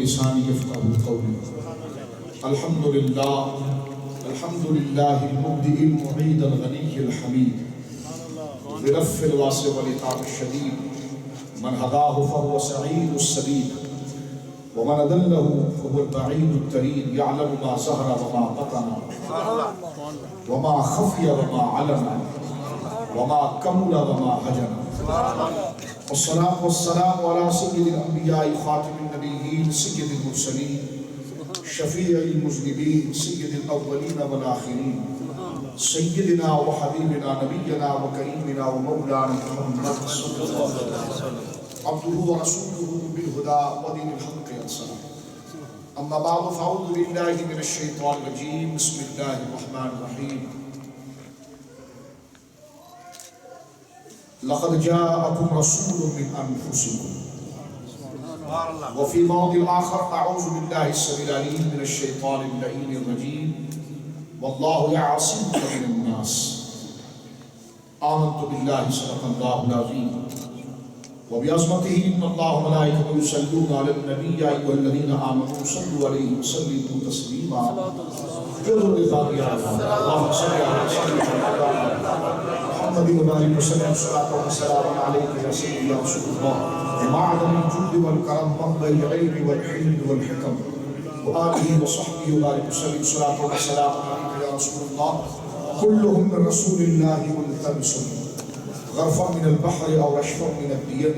بلساني يفقهوا قولي. الحمد لله المبدئ المعيد الغني الحميد برف الواسع والعقاب الشديد. من هداه فهو سعيد السبيل ومن أضله فهو البعيد التريد. يعلم ما ظهر وما بطن وما خفي وما علم وما كمل وما هجن. والصلاة والسلام على سيد الأنبياء خاتم النبيين سيد المرسلين شفيع المذنبين سيد الأولين والآخرين سيدنا وحبيبنا نبينا وكريمنا ومولانا محمد صلى الله عليه وسلم عبده ورسوله بالهدى ودين الحق والسلام. أما بعد فأعوذ بالله من الشيطان الرجيم. بسم الله الرحمن الرحيم. لقد جاءكم رسول من أنفسكم. وفي موضع آخر أعوذ بالله السميع العليم من الشيطان اللعين الرجيم. والله يعصمك من الناس. آمنت بالله صدق الله العظيم وبعظمته إن الله وملائكته يصلون على النبي يا أيها الذين آمنوا صلوا عليه وسلموا تسليما. اللهم صل على محمد وبارك وسلم صلاة وسلام عليك يا سيدي يا رسول الله. ومعدن الجود والكرم منبع العلم والحلم والحكم وآله وصحبه وبارك وسلم صلاة وسلام عليك يا رسول الله. كلهم من رسول الله ملتمس غرفا من البحر أو رشفا من الديم.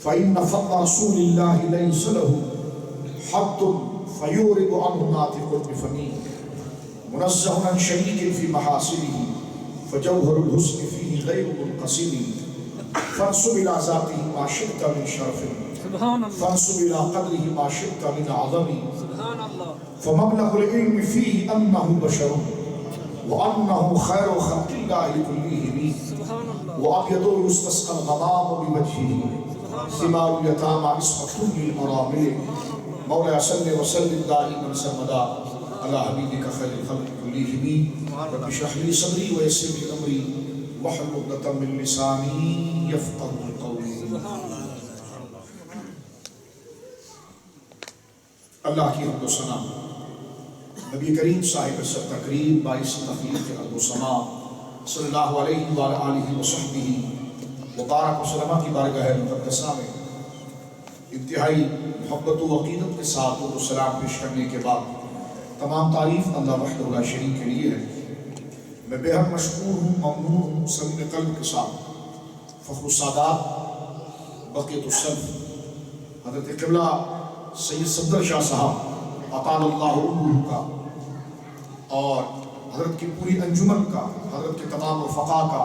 فإن فضل رسول الله ليس له حد فيورد عنه ناطق بفمه. منزه عن شريك في محاسنه فجوهر الحسن فيه غير منقسم. فانسب إلى ذاته ما شئت من شرف فانسب إلى قدره ما شئت من عظم. فمبلغ العلم فيه أنه بشر وأنه خير خلق الله كلهم. وأبيض يستسقى الغمام بوجهه ثمار اليتامى عصمة كل الأرامل. مولاي صل وسلم دائما سرمدا على حبيبك خير الخلق كلهم. رب اشرح لي صدري ويسر لي أمري واحلل عقدة من لساني يفقهوا قولي. اللہ کی حمد و ثنا نبی کریم صاحب سب تقریب باعث تخلیق ارض و سما صلی اللہ علیہ وآلہ وصحبہ مبارک وسلم کی بارگاہ مقدسہ میں انتہائی محبت و عقیدت کے ساتھ و سلام پیش کرنے کے بعد تمام تعریف اللہ وحدہ لا شریک کے لیے ہے. میں بے حد مشکور ہوں، ممنون ہوں سلیم قلب کے ساتھ فخر السادات بقیت السلف حضرت قبلہ سید صفدر شاہ صاحب اطال اللہ عمرہ کا اور حضرت کی پوری انجمن کا، حضرت کے تمام رفقا کا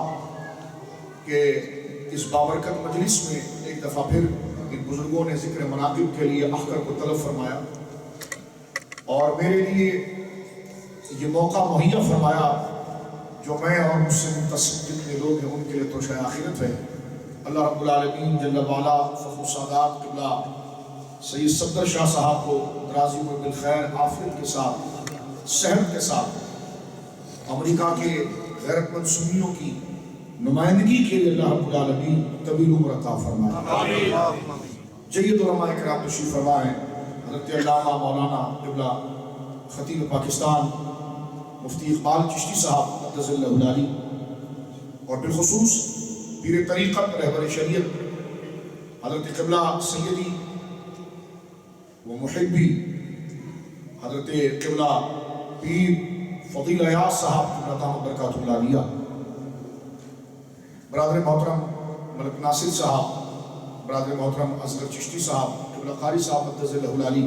کہ اس بابرکت مجلس میں ایک دفعہ پھر ان بزرگوں نے ذکر مناقب کے لیے احکر کو طلب فرمایا اور میرے لیے یہ موقع مہیا فرمایا جو میں اور مجھ سے متصل جتنے لوگ ہیں ان کے لیے تو شاید آخرت ہے. اللہ رب العالمین جل وعلا فخر السادات قبلہ سید صفدر شاہ صاحب کو درازی میں بالخیر عافیت کے ساتھ صحت کے ساتھ امریکہ کے غیرت مند سنیوں کی نمائندگی کے لیے اللہ رب العالمین طویل عمر عطا فرمائے. جید علماء کرام تشریف فرمائے حضرت علامہ مولانا قبلہ خطیب پاکستان مفتی اقبال چشتی صاحب قدس اللہ علی اور بالخصوص پیر طریقت رہبر شریعت حضرت قبلہ سیدی و محبی حضرت قبلہ پیر فضیل ایاز صاحب قبلہ دامت برکاتہ اللہ علیہ، برادر محترم ملک ناصر صاحب، برادر محترم اصغر چشتی صاحب، قبلہ قاری صاحب قدس اللہ علی،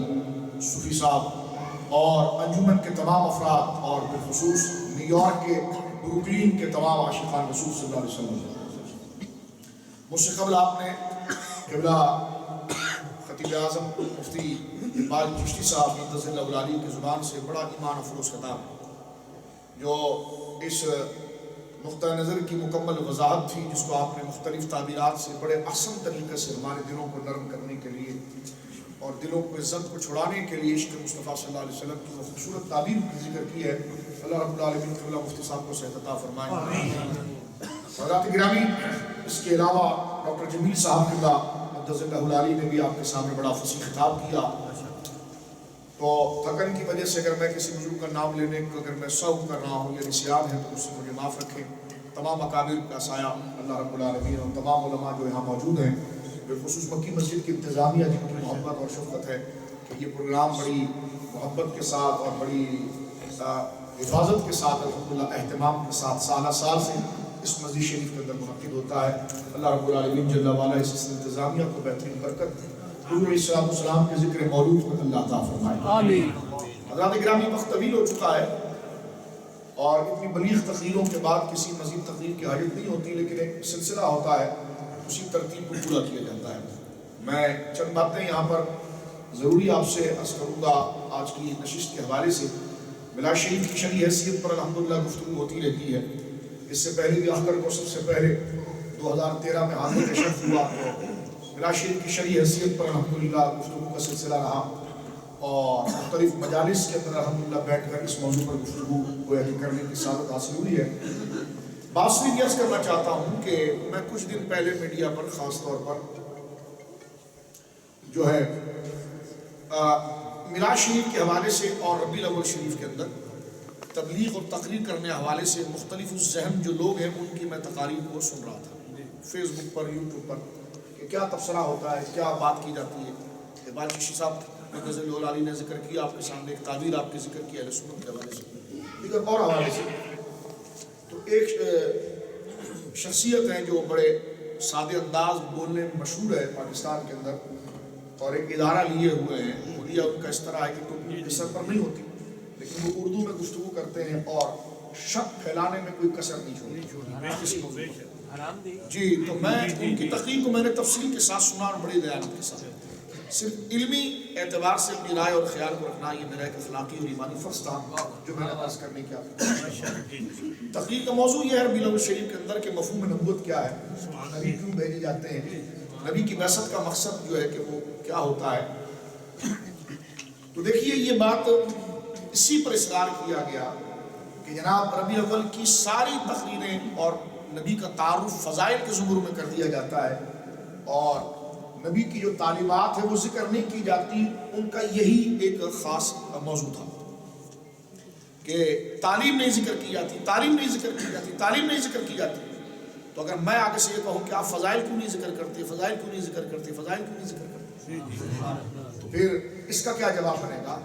صوفی صاحب اور انجمن کے تمام افراد اور بالخصوص نیو یارک کے بروکلین کے تمام عاشقان رسول صلی اللہ علیہ وسلم. مجھ سے قبل آپ نے قبلہ خطیب اعظم مفتی اقبال چشتی صاحب قدس اللہ علی کی زبان سے بڑا ایمان افروز خطاب جو اس نقطہ نظر کی مکمل وضاحت تھی جس کو آپ نے مختلف تعبیرات سے بڑے احسن طریقے سے ہمارے دلوں کو نرم کرنے کے لیے اور دلوں کو عزت کو چھڑانے کے لیے عشق مصطفیٰ صلی اللہ علیہ وسلم کی وہ خوبصورت تعبیر ذکر کی ہے. اللہ رب العالمین قبلہ مفتی صاحب کو صحت عطا فرمائے. حضرات گرامی، اس کے علاوہ ڈاکٹر جمیل صاحب قبلہ قدس اللہ العالی نے بھی آپ کے سامنے بڑا فصیح خطاب کیا. تو تھکن کی وجہ سے اگر میں کسی بزرگ کا نام لینے کو اگر میں سہو کر رہا ہوں یا نسیان ہے تو اس سے مجھے معاف رکھیں. تمام اکابر کا سایہ اللہ رب العالمین اور تمام علماء جو یہاں موجود ہیں، بالخصوص مکی مسجد کی انتظامیہ جن کی محبت اور شفقت ہے کہ یہ پروگرام بڑی محبت کے ساتھ اور بڑی حفاظت کے ساتھ الحمدللہ اہتمام کے ساتھ سالہ سال سے اس مسجد شریف کے اندر منعقد ہوتا ہے. اللہ رب العالمین جل وعلا اس انتظامیہ کو بہترین برکت حضور علیہ السلام کے ذکر مولود پر اللہ عطا فرمائے. آمین. حضرات گرامی، وقت طویل ہو چکا ہے اور اتنی بلیغ تقریروں کے بعد کسی مزید تقریر کی حاجت نہیں ہوتی، لیکن ایک سلسلہ ہوتا ہے، اسی ترتیب کو پورا کیا جاتا ہے. میں چند باتیں یہاں پر ضروری آپ سے عرض کروں گا. آج کی نشست کے حوالے سے میلاد شریف کی شرعی حیثیت پر الحمدللہ گفتگو ہوتی رہتی ہے. اس سے پہلے بھی اخر کو سب سے پہلے 2013 میں حاضر کشف ہوا تو میلاد شریف کی شرعی حیثیت پر الحمدللہ گفتگو کا سلسلہ رہا اور مختلف مجالس کے اندر الحمدللہ بیٹھ کر اس موضوع پر گفتگو گویا کہ کرنے کی سعادت حاصل ہوئی ہے. بات صرف یہ عرض کرنا چاہتا ہوں کہ میں کچھ دن پہلے میڈیا پر خاص طور پر جو ہے میلاد شریف کے حوالے سے اور ربیع الاول شریف کے اندر تبلیغ اور تقریر کرنے حوالے سے مختلف الذہن جو لوگ ہیں ان کی میں تقاریر کو سن رہا تھا فیس بک پر، یوٹیوب پر، کہ کیا تبصرہ ہوتا ہے، کیا بات کی جاتی ہے. اقبال چشتی صاحب قدس اللہ العالی نے ذکر کیا آپ کے سامنے، ایک تعبیر آپ کے ذکر کی اہل سنت کے حوالے سے، دیگر اور حوالے سے. تو ایک شخصیت ہے جو بڑے سادے انداز بولنے میں مشہور ہے پاکستان کے اندر اور ایک ادارہ لیے ہوئے ہیں. حلیہ ان کا اس طرح ہے کہ ٹوپی کے سر پر نہیں ہوتی، لیکن وہ اردو میں گفتگو کرتے ہیں اور شک پھیلانے میں کوئی کسر نہیں چھوڑتی. جی، تو میں ان کی تقریر کو میں نے تفصیل کے ساتھ سنا اور بڑی دیانت کے ساتھ. صرف علمی اعتبار سے اپنی رائے اور خیال کو رکھنا یہ میرا ایک اخلاقی اور ایمانی فرض تھا جو میں نے عرض کرنے کیا. تقریر کا موضوع یہ ہے ربیع الاول شریف کے اندر کہ مفہوم نبوت کیا ہے، نبی کیوں بھیجے جاتے ہیں، نبی کی بعثت کا مقصد جو ہے کہ وہ کیا ہوتا ہے. تو دیکھیے یہ بات اسی پر اصرار کیا گیا کہ جناب ربیع الاول کی ساری تقریریں اور نبی کا تعارف فضائل کے زمروں میں کر دیا جاتا ہے اور نبی کی جو تعلیمات ہے وہ ذکر نہیں کی جاتی. ان کا یہی ایک خاص موضوع تھا کہ تعلیم نہیں ذکر کی جاتی، تعلیم نہیں ذکر کی جاتی، تعلیم نہیں ذکر کی جاتی. تو اگر میں آگے سے یہ کہوں کہ آپ فضائل کیوں نہیں ذکر کرتے، فضائل کیوں نہیں ذکر کرتے، فضائل کیوں نہیں ذکر کرتے، تو پھر اس کا کیا جواب بنے گا؟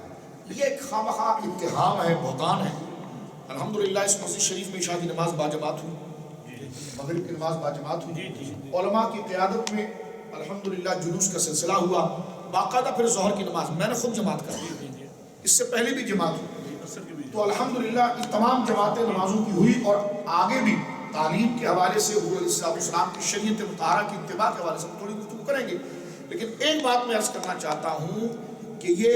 یہ ایک خواہ اتہام ہے، بہتان ہے. الحمدللہ اس مسجد شریف میں عشاء کی نماز باجماعت ہوئی، مغرب کی نماز باجماعت ہوئی، علماء کی قیادت میں الحمدللہ جلوس کا سلسلہ ہوا، باقاعدہ پھر ظہر کی نماز میں نے خود جماعت کر دی، اس سے پہلے بھی جماعت ہوئی. تو الحمدللہ یہ تمام جماعتیں نمازوں کی ہوئی اور آگے بھی تعلیم کے حوالے سے حضور علیہ السلام کی شریعت مطہرہ کی اتباع کے حوالے سے تھوڑی گفتگو کریں گے. لیکن ایک بات میں عرض کرنا چاہتا ہوں کہ یہ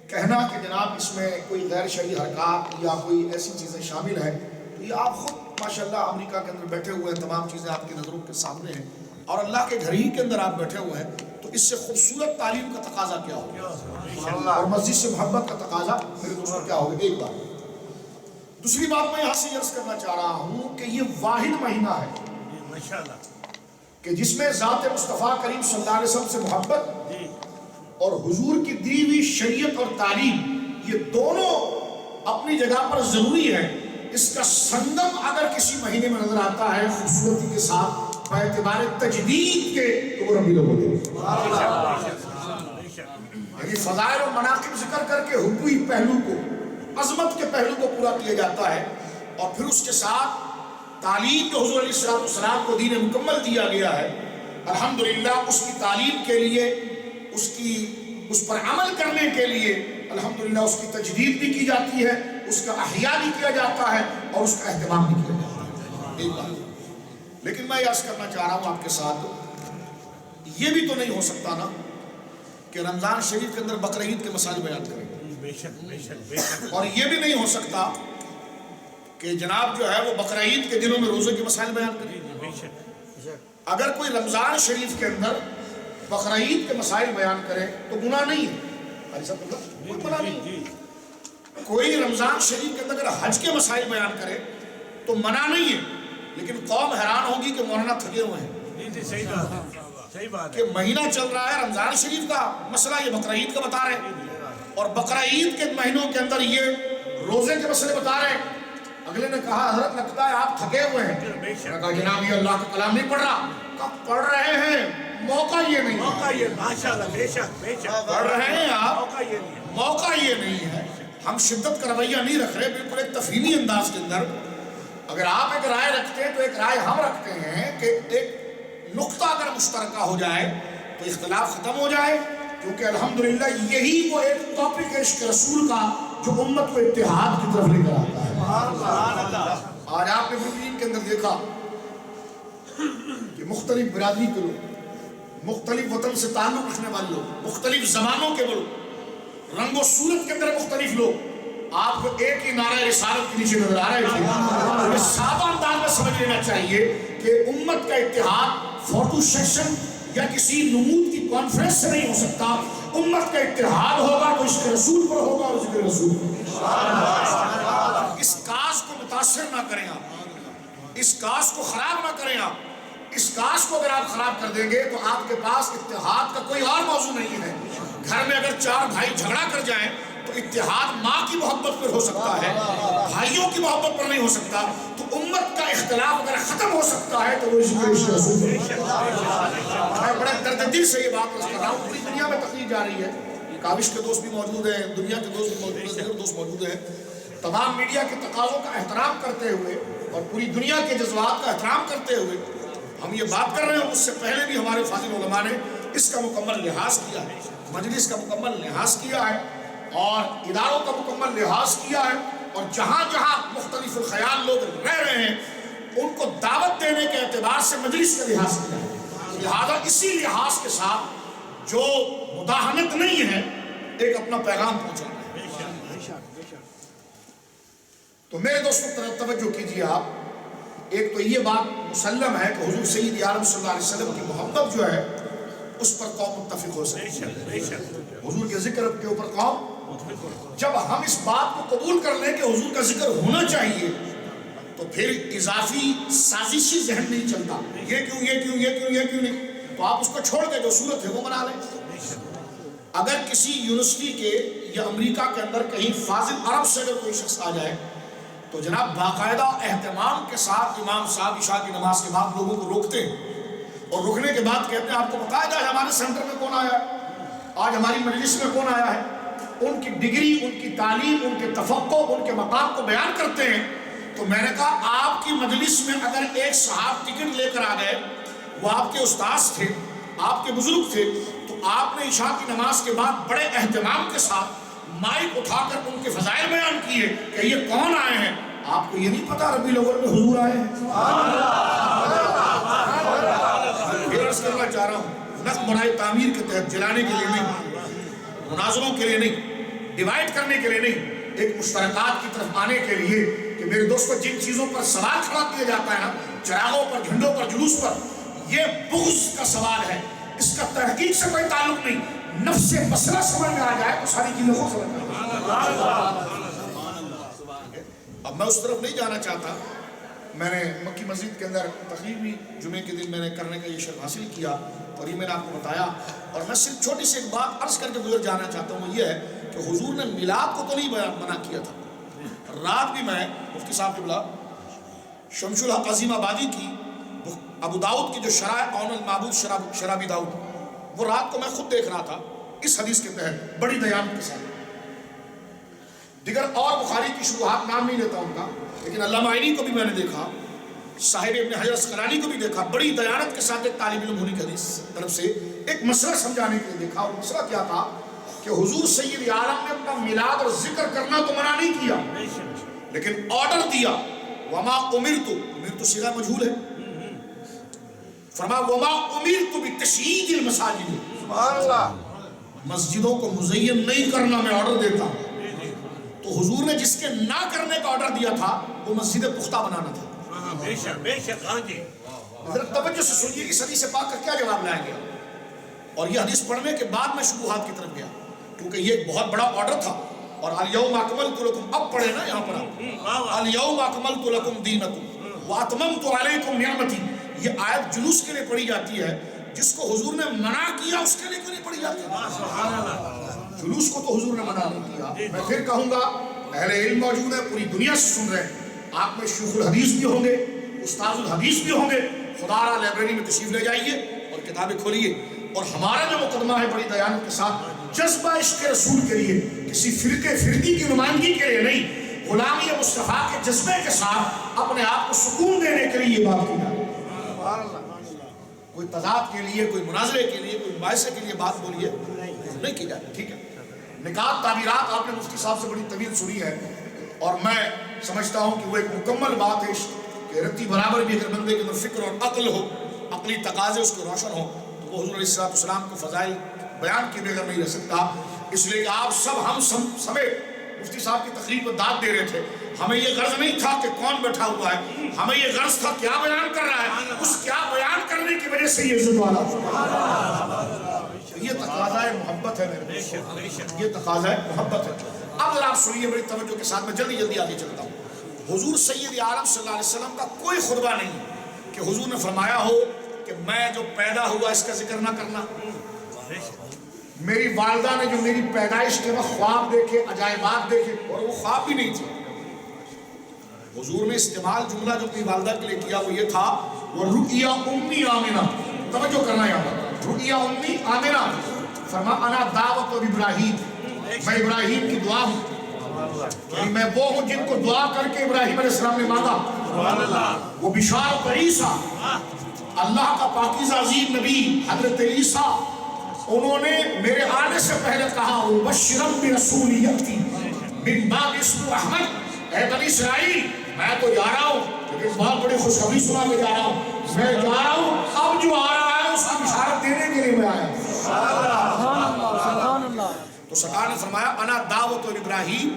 کہنا کہ جناب اس میں کوئی غیر شرعی حرکات یا کوئی ایسی چیزیں شامل ہیں، تو یہ آپ خود ماشاءاللہ امریکہ کے اندر بیٹھے ہوئے ہیں، تمام چیزیں آپ کی نظروں کے سامنے ہیں اور اللہ کے گھر ہی کے اندر آپ بیٹھے ہوئے ہیں. تو اس سے خوبصورت تعلیم کا تقاضا کیا ہوگا اور مسجد سے محبت کا تقاضا میرے دوستوں کیا ہوگا. ایک بات. دوسری بات میں یہاں سے عرض کرنا چاہ رہا ہوں کہ یہ واحد مہینہ ہے کہ جس میں ذات مصطفیٰ کریم صلی اللہ علیہ وسلم سے محبت اور حضور کی دی ہوئی شریعت اور تعلیم یہ دونوں اپنی جگہ پر ضروری ہے. اس کا سنگم اگر کسی مہینے میں نظر آتا ہے خوبصورتی کے ساتھ اعتبار تجدید کے تو وہ ربیع الاول ہے. یعنی فضائل و مناقب ذکر کر کے حقوقی پہلو کو، عظمت کے پہلو کو پورا کیا جاتا ہے اور پھر اس کے ساتھ تعلیم جو حضور علیہ السلام کو دین مکمل دیا گیا ہے الحمدللہ اس کی تعلیم کے لیے، اس پر عمل کرنے کے لیے الحمدللہ اس کی تجدید بھی کی جاتی ہے، اس کا احیاء بھی کیا جاتا ہے اور اس کا اہتمام بھی کیا جاتا ہے. ایک بات. لیکن میں یہ عرض کرنا چاہ رہا ہوں آپ کے ساتھ یہ بھی تو نہیں ہو سکتا نا کہ رمضان شریف کے اندر بقر عید کے مسائل بیان کریں، اور یہ بھی نہیں ہو سکتا کہ جناب جو ہے وہ بقر عید کے دنوں میں روزے کے مسائل بیان کریں. اگر کوئی رمضان شریف کے اندر بقر عید کے مسائل بیان کرے تو گناہ نہیں ہے، کوئی گناہ نہیں ہے. کوئی رمضان شریف کے اندر اگر حج کے مسائل بیان کرے تو منع نہیں ہے، لیکن قوم حیران ہوگی کہ مولانا تھکے ہوئے ہیں. صحیح بات کہ مہینہ چل رہا ہے رمضان شریف کا مسئلہ یہ بقرہ عید کا بتا رہے ہیں، اور بقرہ عید کے مہینوں کے اندر یہ روزے کے مسئلے بتا رہے ہیں۔ اگلے نے کہا حضرت لگتا ہے آپ تھکے ہوئے ہیں۔ میں نے کہا جناب یہ اللہ کا کلام نہیں پڑھ رہا۔ کہا پڑھ رہے ہیں، موقع یہ نہیں ہے۔ موقع یہ ماشاءاللہ بے شک پڑھ رہے ہیں آپ، موقع یہ نہیں ہے۔ موقع یہ نہیں ہے۔ ہم شدت کا رویہ نہیں رکھ رہے، بالکل ایک تفہیمی انداز کے اندر اگر آپ ایک رائے رکھتے ہیں تو ایک رائے ہم رکھتے ہیں کہ ایک نقطہ اگر مشترکہ ہو جائے تو اختلاف ختم ہو جائے، کیونکہ الحمدللہ یہی وہ ایک ٹاپک ہے عشق رسول کا جو امت کو اتحاد کی طرف لے کر آتا ہے۔ آج آپ نے فلپین کے اندر دیکھا کہ مختلف برادری کے لوگ، مختلف وطن سے تعلق رکھنے والے لوگ، مختلف زمانوں کے لوگ، رنگ و صورت کے اندر مختلف لوگ آپ کو ایک ہی نعرہ رسالت کے نیچے نظر آ رہے تھے۔ ہمیں صاف انداز میں سمجھ لینا چاہیے کہ امت کا اتحاد فوٹو سیشن یا کسی نمود کی کانفرنس سے نہیں ہو سکتا۔ امت کا اتحاد ہوگا تو عشق رسول پر ہوگا اور ذکر رسول پر۔ اس کاز کو متاثر نہ کریں آپ، اس کاز کو خراب نہ کریں آپ۔ اس کاز کو اگر آپ خراب کر دیں گے تو آپ کے پاس اتحاد کا کوئی اور موضوع نہیں ہے۔ گھر میں اگر چار بھائی جھگڑا کر جائیں تو اتحاد ماں کی محبت پر ہو سکتا ہے، بھائیوں کی محبت پر نہیں ہو سکتا۔ تو امت کا اختلاف اگر ختم ہو سکتا ہے تو وہ ذکر رسول پر۔ میں بڑے درد دل سے یہ بات کر رہا ہوں، پوری دنیا میں تقریر جا رہی ہے، کاوش کے دوست بھی موجود ہیں، دنیا کے دوست بھی موجود ہیں، دیگر دوست موجود ہیں۔ تمام میڈیا کے تقاضوں کا احترام کرتے ہوئے اور پوری دنیا کے جذبات کا احترام کرتے ہوئے ہم یہ بات کر رہے ہیں۔ اس سے پہلے بھی ہمارے فاضل علماء نے اس کا مکمل لحاظ کیا ہے، مجلس کا مکمل لحاظ کیا ہے اور اداروں کا مکمل لحاظ کیا ہے، اور جہاں جہاں مختلف الخیال لوگ رہ رہے ہیں ان کو دعوت دینے کے اعتبار سے مجلس کا لحاظ کیا ہے۔ لہذا اسی لحاظ کے ساتھ جو مداہنت نہیں ہے، ایک اپنا پیغام پہنچانا ہے۔ تو میرے دوستوں طرف توجہ کیجیے آپ، ایک تو یہ بات مسلم ہے کہ حضور سید عالم صلی اللہ علیہ وسلم کی محبت جو ہے اس پر قوم متفق ہو سکتی ہے، حضور کے ذکر کے اوپر قوم۔ جب ہم اس بات کو قبول کر لیں کہ حضور کا ذکر ہونا چاہیے تو پھر اضافی سازشی ذہن نہیں چلتا، یہ کیوں یہ کیوں یہ کیوں یہ کیوں نہیں، تو آپ اس کو چھوڑ کے جو صورت ہے وہ بنا لیں۔ اگر کسی یونیورسٹی کے یا امریکہ کے اندر کہیں فاضل عرب سے اگر کوئی شخص آ جائے تو جناب باقاعدہ اہتمام کے ساتھ امام صاحب عشاء کی نماز کے بعد لوگوں کو روکتے ہیں اور رکنے کے بعد کہتے ہیں آپ کو بتایا جائے ہمارے سینٹر میں کون آیا ہے، آج ہماری مجلس میں کون آیا ہے۔ ان کی ڈگری، ان کی تعلیم، ان کے تفقع، ان کے مقام کو بیان کرتے ہیں۔ تو میں نے کہا آپ کی مجلس میں اگر ایک صاحب ٹکٹ لے کر آ گئے، وہ آپ کے استاذ تھے، آپ کے بزرگ تھے، تو آپ نے عشاء کی نماز کے بعد بڑے اہتمام کے ساتھ مائک اٹھا کر ان کے فضائل بیان کیے کہ یہ کون آئے ہیں۔ آپ کو یہ نہیں پتا ربیع الاول میں حضور آئے ہیں؟ پھر عرض کرنا چاہ رہا ہوں، نقد برائے تعمیر کے تحت جلانے کے لیے نہیں، مناظروں کے لیے نہیں، ڈیوائیڈ کرنے کے لیے نہیں، ایک مشترکات کی طرف آنے کے لیے کہ میرے دوستو جن چیزوں پر سوال کھڑا کیا جاتا ہے نا، چراغوں پر، جھنڈوں پر، جلوس پر، یہ بغض کا سوال ہے، اس کا تحقیق سے کوئی تعلق نہیں۔ نفس مسئلہ سمجھ میں آ جائے تو ساری چیزیں خود سمجھ میں آ جائے۔ اب میں اس طرف نہیں جانا چاہتا، میں نے مکی مسجد کے اندر تقریر بھی جمعے کے دن میں نے کرنے کا یہ شرف حاصل کیا اور یہ میں نے آپ کو بتایا، اور میں صرف چھوٹی سی ایک بات عرض کر کے گزر جانا چاہتا ہوں، وہ یہ ہے کہ حضور نے میلاد کو تو نہیں منع کیا تھا۔ رات بھی میں مفتی صاحب کے بلا شمس الحق عظیم آبادی کی ابو داؤد کی جو شرائع اون المعبود شرابی داؤد، وہ رات کو میں خود دیکھ رہا تھا اس حدیث کے تحت بڑی دیانت کے ساتھ۔ دیگر اور بخاری کی شروحات نام نہیں لیتا ان کا، لیکن علامہ عینی کو بھی میں نے دیکھا، صاحب ابن حجر اسقلانی کو بھی دیکھا، بڑی دیانت کے ساتھ ایک طالب علم ہونے کی حدیث طرف سے ایک مسئلہ سمجھانے کے لیے دیکھا۔ اور مسئلہ کیا تھا کہ حضور سید عالم نے اپنا میلاد اور ذکر کرنا تو منع نہیں کیا، لیکن آرڈر دیا، وما امرت، امرت صیغہ مجہول ہے، فرمایا وما امرت بتشیید المساجد، سبحان اللہ، مسجدوں کو مزین نہیں کرنا میں آرڈر دیتا ہوں۔ تو حضور نے جس کے نہ کرنے کا آرڈر دیا تھا وہ مسجد پختہ بنانا تھا۔ بے شک بے شک، ہاں جی، ذرا توجہ سے سنیے اس حدیث پاک کا کیا جواب لایا گیا، اور یہ حدیث پڑھنے کے بعد میں شبہات کی طرف گیا کیونکہ یہ ایک بہت بڑا آرڈر تھا۔ اور الیوم اکملت لکم، اب پڑھے نا یہاں پر الیوم اکملت لکم دینکم واتممت علیکم نعمتی، یہ آیت جلوس کے لیے پڑھی جاتی ہے جس کو حضور نے منع کیا اس کے لیے کیوں نہیں پڑھی جاتی؟ جلوس کو تو حضور نے منع نہیں کیا. میں پھر کہوں گا اہل علم موجود ہیں, پوری دنیا سے سن رہے ہیں, آپ میں شیخ الحدیث بھی ہوں گے, استاد الحدیث بھی ہوں گے, خدا را لائبریری میں تشریف لے جائیے اور کتابیں کھولیے. اور ہمارا جو مقدمہ ہے بڑی دیانت کے ساتھ جذبہ عشق رسول کے لیے, کسی فرقے فرقی کی نمائندگی کے لیے نہیں, غلامی مصطفیٰ کے جذبے کے ساتھ اپنے آپ کو سکون دینے کے لیے یہ بات کی جائے. کوئی تضاد کے لیے, کوئی مناظرے کے لیے, کوئی مباحثے کے لیے بات بولیے نہیں کی جائے. ٹھیک ہے, نکات تعبیرات آپ نے مفتی صاحب سے بڑی طویل سنی ہے, اور میں سمجھتا ہوں کہ وہ ایک مکمل بات ہے کہ رتی برابر بھی اگر بندے کے اندر فکر اور عقل ہو, عقلی تقاضے اس کے روشن ہو, تو وہ حضور علیہ السلام کو فضائل بیان کیے بغیر نہیں رہ سکتا. اس لیے کہ آپ سب ہم سمیت مفتی صاحب کی تقریر پر داد دے رہے تھے. ہمیں یہ غرض نہیں تھا کہ کون بیٹھا ہوا ہے, ہمیں یہ غرض تھا کیا بیان کر رہا ہے, اس کیا بیان کرنے کی وجہ سے یہ عزت والا. یہ تقاضا ہے محبت ہے میرے, یہ تقاضا ہے محبت ہے. اب ذرا آپ سنیے بڑی توجہ کے ساتھ, میں جلدی جلدی آگے چلتا ہوں. حضور سید عالم صلی اللہ علیہ وسلم کا کوئی خطبہ نہیں کہ حضور نے فرمایا ہو کہ میں جو پیدا ہوا اس کا ذکر نہ کرنا. میری والدہ نے جو میری پیدائش کے وقت خواب دیکھے, عجائبات دیکھے, اور وہ خواب بھی نہیں تھے. حضور نے استعمال جملہ جو اپنی والدہ کے لیے کیا وہ یہ تھا, وہ رؤیا امی آمنہ. توجہ کرنا یہاں پر, رؤیا امی آمنہ. فرما انا دعوت ابراہیم, میں ابراہیم کی دعا ہوں, یعنی میں وہ ہوں جن کو دعا کر کے ابراہیم علیہ السلام نے مانگا. وہ بشارت عیسیٰ, اللہ کا پاکیزہ عظیم نبی حضرت عیسیٰ, انہوں نے میرے آنے سے پہلے کہا بشرم برسول یاتی من بعد اسمہ احمد. اے بنی اسرائیل, میں تو جا رہا ہوں لیکن بہت بڑی خوشخبری سنا کے جا رہا ہوں. میں جا رہا ہوں, اب جو آ رہا ہے اس کی بشارت دینے کے لیے میں آیا. تو سرکار نے فرمایا انا دعوت ابراہیم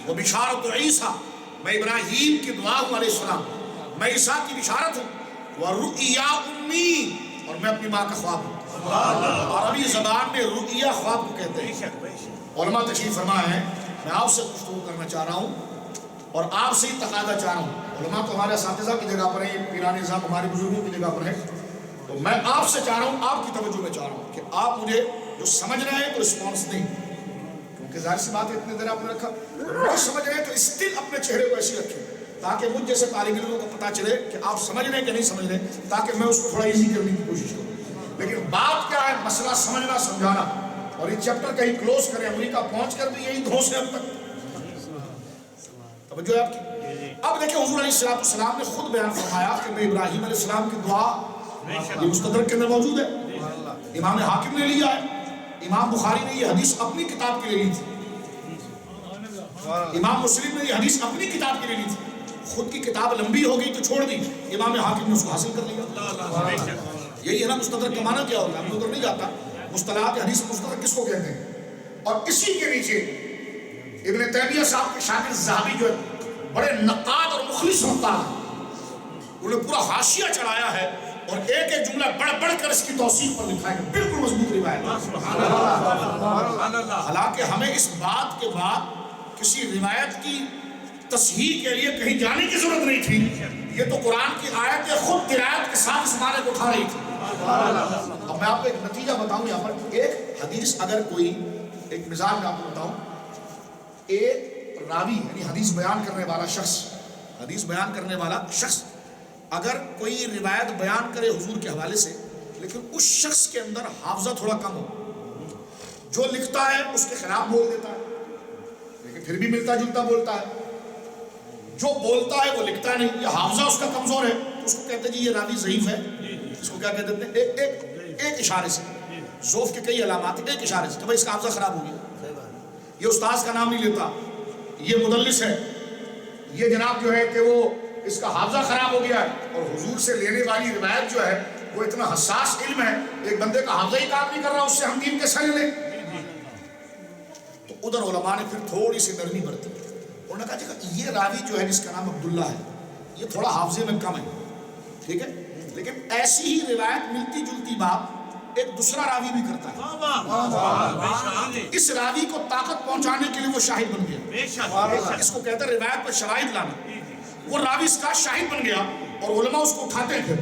و بشارت عیسیٰ, میں ابراہیم کی دعا ہوں علیہ السلام, میں عیسیٰ کی بشارت ہوں. ورؤیا امی, اور میں اپنی ماں کا خواب ہوں. عربی زبان میں رؤیا خواب کو کہتے ہیں. علماء تشریف فرما ہے, میں آپ سے گفتگو کرنا چاہ رہا ہوں اور آپ سے ہی تقاضا چاہ رہا ہوں. علماء تو ہمارے اساتذہ کی جگہ پر ہیں, پیران نظام ہمارے بزرگوں کی جگہ پر ہے, تو میں آپ سے چاہ رہا ہوں, آپ کی توجہ میں چاہ رہا ہوں کہ آپ مجھے جو سمجھ رہے ہیں تو رسپانس نہیں, کیونکہ ظاہر سی بات ہے اتنے دیر آپ نے رکھا, نہیں سمجھ رہے ہیں تو اسٹل اپنے چہرے کو ایسے رکھیں تاکہ مجھ جیسے طالب علموں کو پتا چلے کہ آپ سمجھ رہے ہیں کہ نہیں سمجھ رہے, تاکہ میں اس کو تھوڑا ایزی کرنے کی کوشش کروں. لیکن بات کیا ہے, مسئلہ سمجھنا سمجھانا, اور یہ چیپٹر کہیں کلوز کریں. امریکہ پہنچ کر بھی یہی دھوس ہے اب تک. توجہ ہے آپ کی. اب دیکھیں حضور علیہ السلام نے خود بیان فرمایا کہ میں ابراہیم علیہ السلام کی دعا, یہ مستدرک کے اندر موجود ہے, امام حاکم نے لیا ہے, امام بخاری نے یہ حدیث اپنی کتاب کے لیے لی تھی, امام مسلم نے یہ حدیث اپنی کتاب کے لیے لی تھی. خود کی کتاب لمبی ہو گئی تو چھوڑ دی, امام حاکم نے اس کو حاصل کر لیا. یہی ہے نا مستدرک کا معنی کیا ہوتا ہے, ہم ادھر نہیں جاتا. مصطلحات حدیث مستدرک کس کو کہتے ہیں؟ اور اسی کے نیچے ابن تیمیہ صاحب کے شاگرد ذہبی جو بڑے نقاد اور مخلص نقاد ہیں, انہوں نے پورا حاشیہ چڑھایا ہے اور ایک ایک جملہ بڑھ بڑھ کر اس کی توثیق پر لکھا ہے. بالکل مضبوط روایت. حالانکہ ہمیں اس بات کے بعد کسی روایت کی تصحیح کے لیے کہیں جانے کی ضرورت نہیں تھی. یہ تو قرآن کی آیت خود درایت کے ساتھ اس معنی کو اٹھا رہی تھی. اب میں آپ کو ایک نتیجہ بتاؤں یہاں پر. ایک حدیث اگر کوئی, ایک مثال میں آپ کو بتاؤں, ایک راوی یعنی حدیث بیان کرنے والا شخص اگر کوئی روایت بیان کرے حضور کے حوالے سے, لیکن اس شخص کے اندر حافظہ تھوڑا کم ہو, جو لکھتا ہے اس کے خلاف بول دیتا ہے لیکن پھر بھی ملتا جلتا بولتا ہے, جو بولتا ہے وہ لکھتا نہیں, یہ حافظہ اس کا کمزور ہے, اس کو کہتے ہیں جی یہ راوی ضعیف ہے. اس کو کیا کہتے ہیں, ایک اشارے سے, ضعف کے کئی علامات ہیں, ایک اشارے سے کہ بھائی اس کا حافظہ خراب ہو گیا. یہ استاذ کا نام نہیں لیتا, یہ مدلس ہے, یہ جناب جو ہے کہ وہ اس کا حافظہ خراب ہو گیا ہے. اور حضور سے لینے والی روایت جو ہے وہ اتنا حساس علم ہے, ایک بندے کا حافظہ ہی کام نہیں کر رہا, اس سے ہم دین کے سن لیں. تو ادھر علماء نے پھر تھوڑی سی نرمی برتی. انہوں نے کہا یہ راوی جو ہے جس کا نام عبداللہ ہے, یہ تھوڑا حافظے میں کم ہے, ٹھیک ہے, لیکن ایسی ہی روایت ملتی جلتی بات ایک دوسرا راوی بھی کرتا ہے. اس راوی کو طاقت پہنچانے کے لیے وہ شاہد بن گیا. اس کو کہتے ہیں روایت پر شواہد لانا. وہ راوی اس کا شاہد بن گیا اور علماء اس کو اٹھاتے ہیں, پھر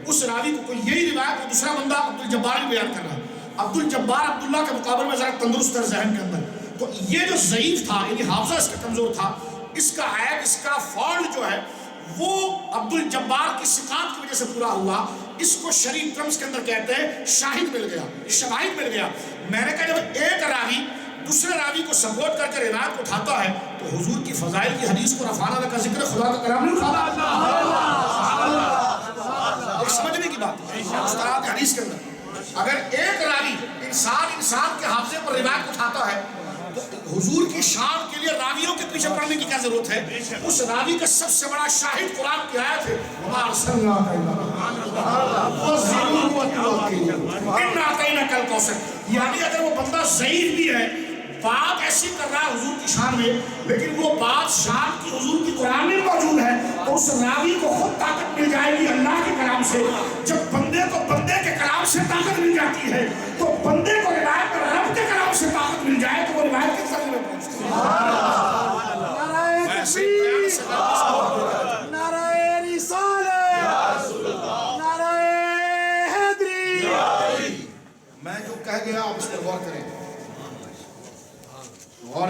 اس راوی کو کوئی یہی روایت کو دوسرا بندہ عبدالجبار بھی بیان کر رہا ہے، عبدالجبار عبداللہ کے مقابلے میں ذرا تندرست ہے ذہن کے اندر، تو یہ جو ضعیف تھا یعنی حافظہ اس کا کمزور تھا، اس کا عیب اس کا فالٹ جو ہے وہ عبدالجبار کی ثقات کی وجہ سے پورا ہوا. اس کو شریف ٹرمز کے اندر کہتے ہیں شاہد مل گیا، شواہد مل گیا. میں نے کہا جب ایک راوی دوسرے راوی کو سپورٹ کر کے روایت کو اٹھاتا ہے تو حضور کی فضائل کی حدیث کو رفعنا کا ذکر خدا کا کلام نہیں اٹھاتا. ایک سمجھنے کی بات ہے اس طرح کی حدیث کے اندر اگر ایک راوی انسان کے حافظے پر روایت کو اٹھاتا ہے تو حضور کی شان کے لیے راویوں کے پیچھے پڑنے کی کیا ضرورت ہے؟ اس راوی کا سب سے بڑا شاہد قرآن کی آیت ہے وَمَا أَرْسَلْنَاكَ إِلَّا إِنَّا أَعْطَيْنَاكَ الْكَوْثَرَ. یعنی اگر وہ بندہ ضعیف بھی ہے بات ایسی کر رہا ہے حضور کی شان میں لیکن وہ بات شان کی حضور کی قرآن میں موجود ہے تو اس راوی کو خود طاقت مل جائے گی اللہ کے کلام سے. جب بندے کو بندے کے کلام سے طاقت مل جاتی ہے تو بندے کو روایت پر رب کے کلام سے طاقت مل جائے تو وہ روایت کے ذریعے میں پہنچتی ہے. نعرہ رسالت، نعرہ حیدری. میں جو کہہ گیا آپ اس پر غور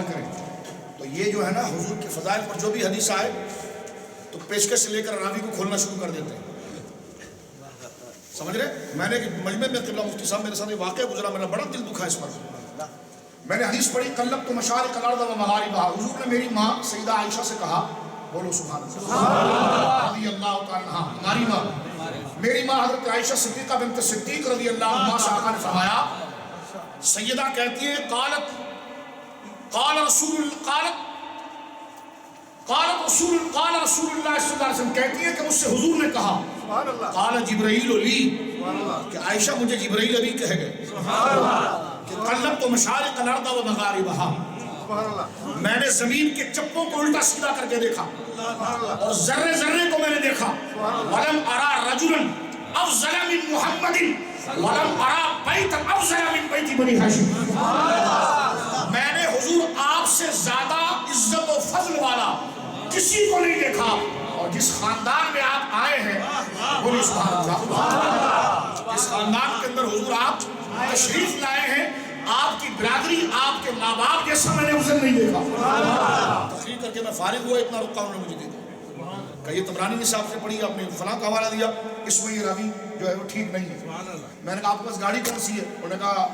کریں تو یہ جو ہے نا حضور کے فضائل پر جو بھی حدیث آئے تو پیشکش سے لے کر راوی کو کھولنا شروع کر دیتے ہیں. سمجھ رہے؟ میں نے مجمع میں قبلہ مفتی صاحب میرے ساتھ واقعہ گزرا، میرا بڑا دل دکھا اس پر. میں نے حدیث پڑھی قلبت مشارق الارض و مغاربہا. حضور نے میری ماں سیدہ عائشہ سے کہا، بولو سبحان اللہ رضی اللہ تعالی عنہ، ہماری ماں میری ماں حضرت عائشہ صدیقہ بنت صدیق رضی اللہ عنہ سے آقا نے فرمایا، سیدہ کہتی ہے قال رسول اللہ صلی اللہ علیہ وسلم، کہتی ہے کہ مجھ سے حضور نے کہا قال جبرائیل لی، کہ عائشہ مجھے جبرائیل ابھی کہہ گئے کہ قلبت مشارق الارض و مغاربہا، میں نے زمین کے چپوں کو الٹا سیدھا کر کے دیکھا اور ذرے ذرے کو میں نے دیکھا. ولم ارا رجلا افضل من محمد ولم ارا بیتا افضل من بیت بنی ہاشم. میں نے حضور آپ سے زیادہ عزت و فضل والا کسی کو نہیں دیکھا اور جس خاندان میں آپ آئے ہیں بولیے سبحان اللہ، جس خاندان کے اندر حضور آپ تشریف لائے ہیں آپ کی برادری آپ کے ماں باپ جیسا میں نے اسے نہیں دیکھا. تقریر کر کے میں فارغ ہوا، اتنا رکا انہوں نے مجھے دے دیا کہ یہ طبرانی نصاب سے پڑھی، آپ نے فلاں کا حوالہ دیا، اس میں یہ راوی جو ہے وہ ٹھیک نہیں ہے. میں نے کہا آپ کے پاس گاڑی کون سی ہے؟ انہوں نے کہا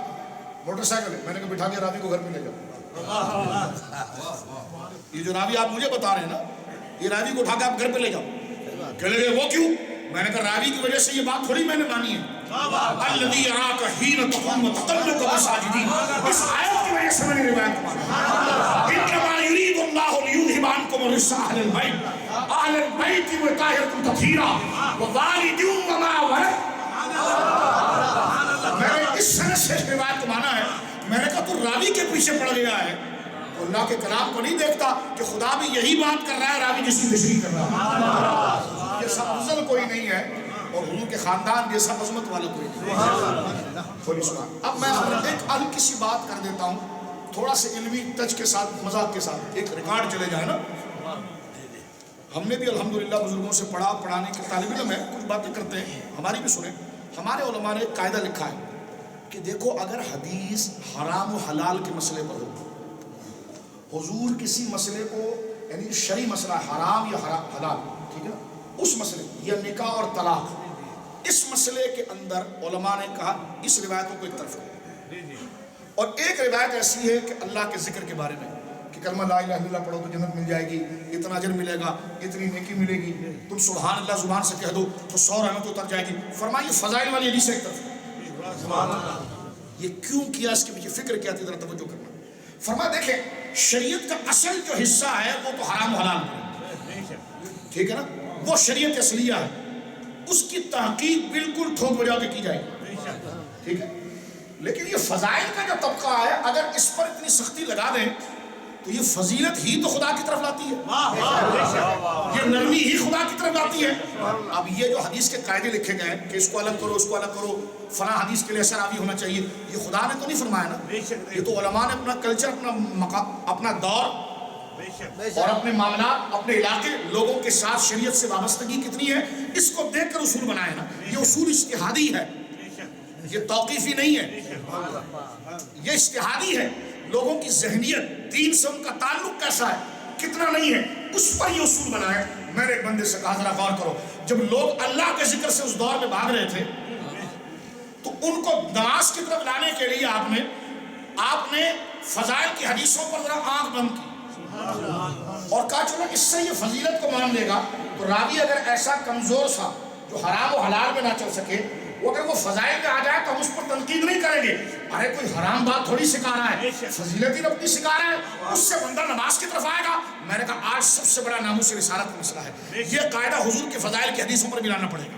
موٹر سائیکل ہے. میں نے کہا بٹھا کے راوی کو گھر پہ لے جاؤ. یہ جو راوی آپ مجھے بتا رہے ہیں نا یہ راوی کو اٹھا کے آپ گھر پہ لے جاؤ. کہنے لگے وہ کیوں؟ میں نے کہا راوی کی وجہ سے یہ بات تھوڑی میں نے مانی ہے. الذی یراک حین تقوم وتقلبک فی الساجدین، اس آیت کی وجہ سے میں نے روایت مانی. انما یرید اللہ لیذھب عنکم الرجس اہل البیت ویطہرکم تطہیرا ووالد وما ولد. میں نے اس سند سے روایت کو مانا ہے. میں نے کہا تو راوی کے پیچھے پڑ گیا ہے، اللہ کے کلام کو نہیں دیکھتا کہ خدا بھی یہی بات کر رہا ہے، راوی جس کی تشریح کر رہا ہے. یہ سب افضل کوئی نہیں ہے اور حضور کے خاندان جیسا عظمت والا کوئی نہیں. اب میں ایک ہلکی سی بات کر دیتا ہوں تھوڑا سے علمی ٹچ کے ساتھ، مذاق کے ساتھ، ایک ریکارڈ چلے جائے نا. ہم نے بھی الحمدللہ بزرگوں سے پڑھانے کے طالب علم ہے، کچھ باتیں کرتے ہیں، ہماری بھی سنیں. ہمارے علماء نے ایک قاعدہ لکھا ہے کہ دیکھو اگر حدیث حرام و حلال کے مسئلے پر ہو، حضور کسی مسئلے کو یعنی شرعی مسئلہ حرام یا حلال، ٹھیک ہے نا، اس مسئلے یا نکاح اور طلاق، اس مسئلے کے اندر علماء نے کہا اس روایتوں کو ایک طرف کرو. اور ایک روایت ایسی ہے کہ اللہ کے ذکر کے بارے میں کہ کلمہ لا الہ الا اللہ پڑھو تو جنت مل جائے گی، اتنا اجر ملے گا، اتنی نیکی ملے گی، تم سبحان اللہ زبان سے کہہ دو تو 100 رحمت اتر جائے گی. فرمائیے فضائل والی حدیث ایک طرف. سبحان اللہ. یہ کیوں کیا، اس کے پیچھے فکر کیا تھی، ذرا توجہ کرنا. فرمایا دیکھیں شریعت کا اصل جو حصہ ہے وہ تو حرام و حلال ہے، ٹھیک ہے نا، وہ شریعت اصلیہ ہے، اس کی تحقیق بالکل ٹھوک بجا کے کی جائے گی، ٹھیک ہے. لیکن یہ فضائل کا جو طبقہ ہے اگر اس پر اتنی سختی لگا دیں تو یہ فضیلت ہی تو خدا کی طرف لاتی ہے، یہ نرمی ہی خدا کی طرف لاتی ہے. اب یہ جو حدیث کے قاعدے لکھے گئے کہ اس کو الگ کرو، اس کو الگ کرو، فلاں حدیث کے لیے ایسا راوی ہونا چاہیے، یہ خدا نے تو نہیں فرمایا نا، یہ تو علماء نے اپنا کلچر، اپنا دور اور اپنے معاملات، اپنے علاقے، لوگوں کے ساتھ شریعت سے وابستگی کتنی ہے، اس کو دیکھ کر اصول بنائے نا. یہ اصول اجتہادی ہے، یہ توقیفی نہیں ہے، یہ اجتہادی ہے. لوگوں کی ذہنیت، دین سے ان کا تعلق کیسا ہے، کتنا نہیں ہے، اس پر یہ اصول بنائے. میں نے ایک بندے سے کہا ذرا غور کرو، جب لوگ اللہ کے ذکر سے اس دور میں بھاگ رہے تھے تو ان کو نماز کی طرف لانے کے لیے آپ نے فضائل کی حدیثوں پر ذرا آنکھ بند کی اور کہا چلو اس سے یہ فضیلت کو مان لے گا. تو راوی اگر ایسا کمزور سا جو حرام و حلال میں نہ چل سکے، وہ اگر وہ فضائل میں آ جائے تو ہم اس پر تنقید نہیں کریں گے. ارے کوئی حرام بات تھوڑی سکھا رہا ہے، فضیلت ہی اپنی سکھا رہا ہے، اس سے بندہ نماز کی طرف آئے گا. میں نے کہا آج سب سے بڑا ناموس رسالت کا مسئلہ ہے، یہ قاعدہ حضور کے فضائل کی حدیثوں پر بھی لانا پڑے گا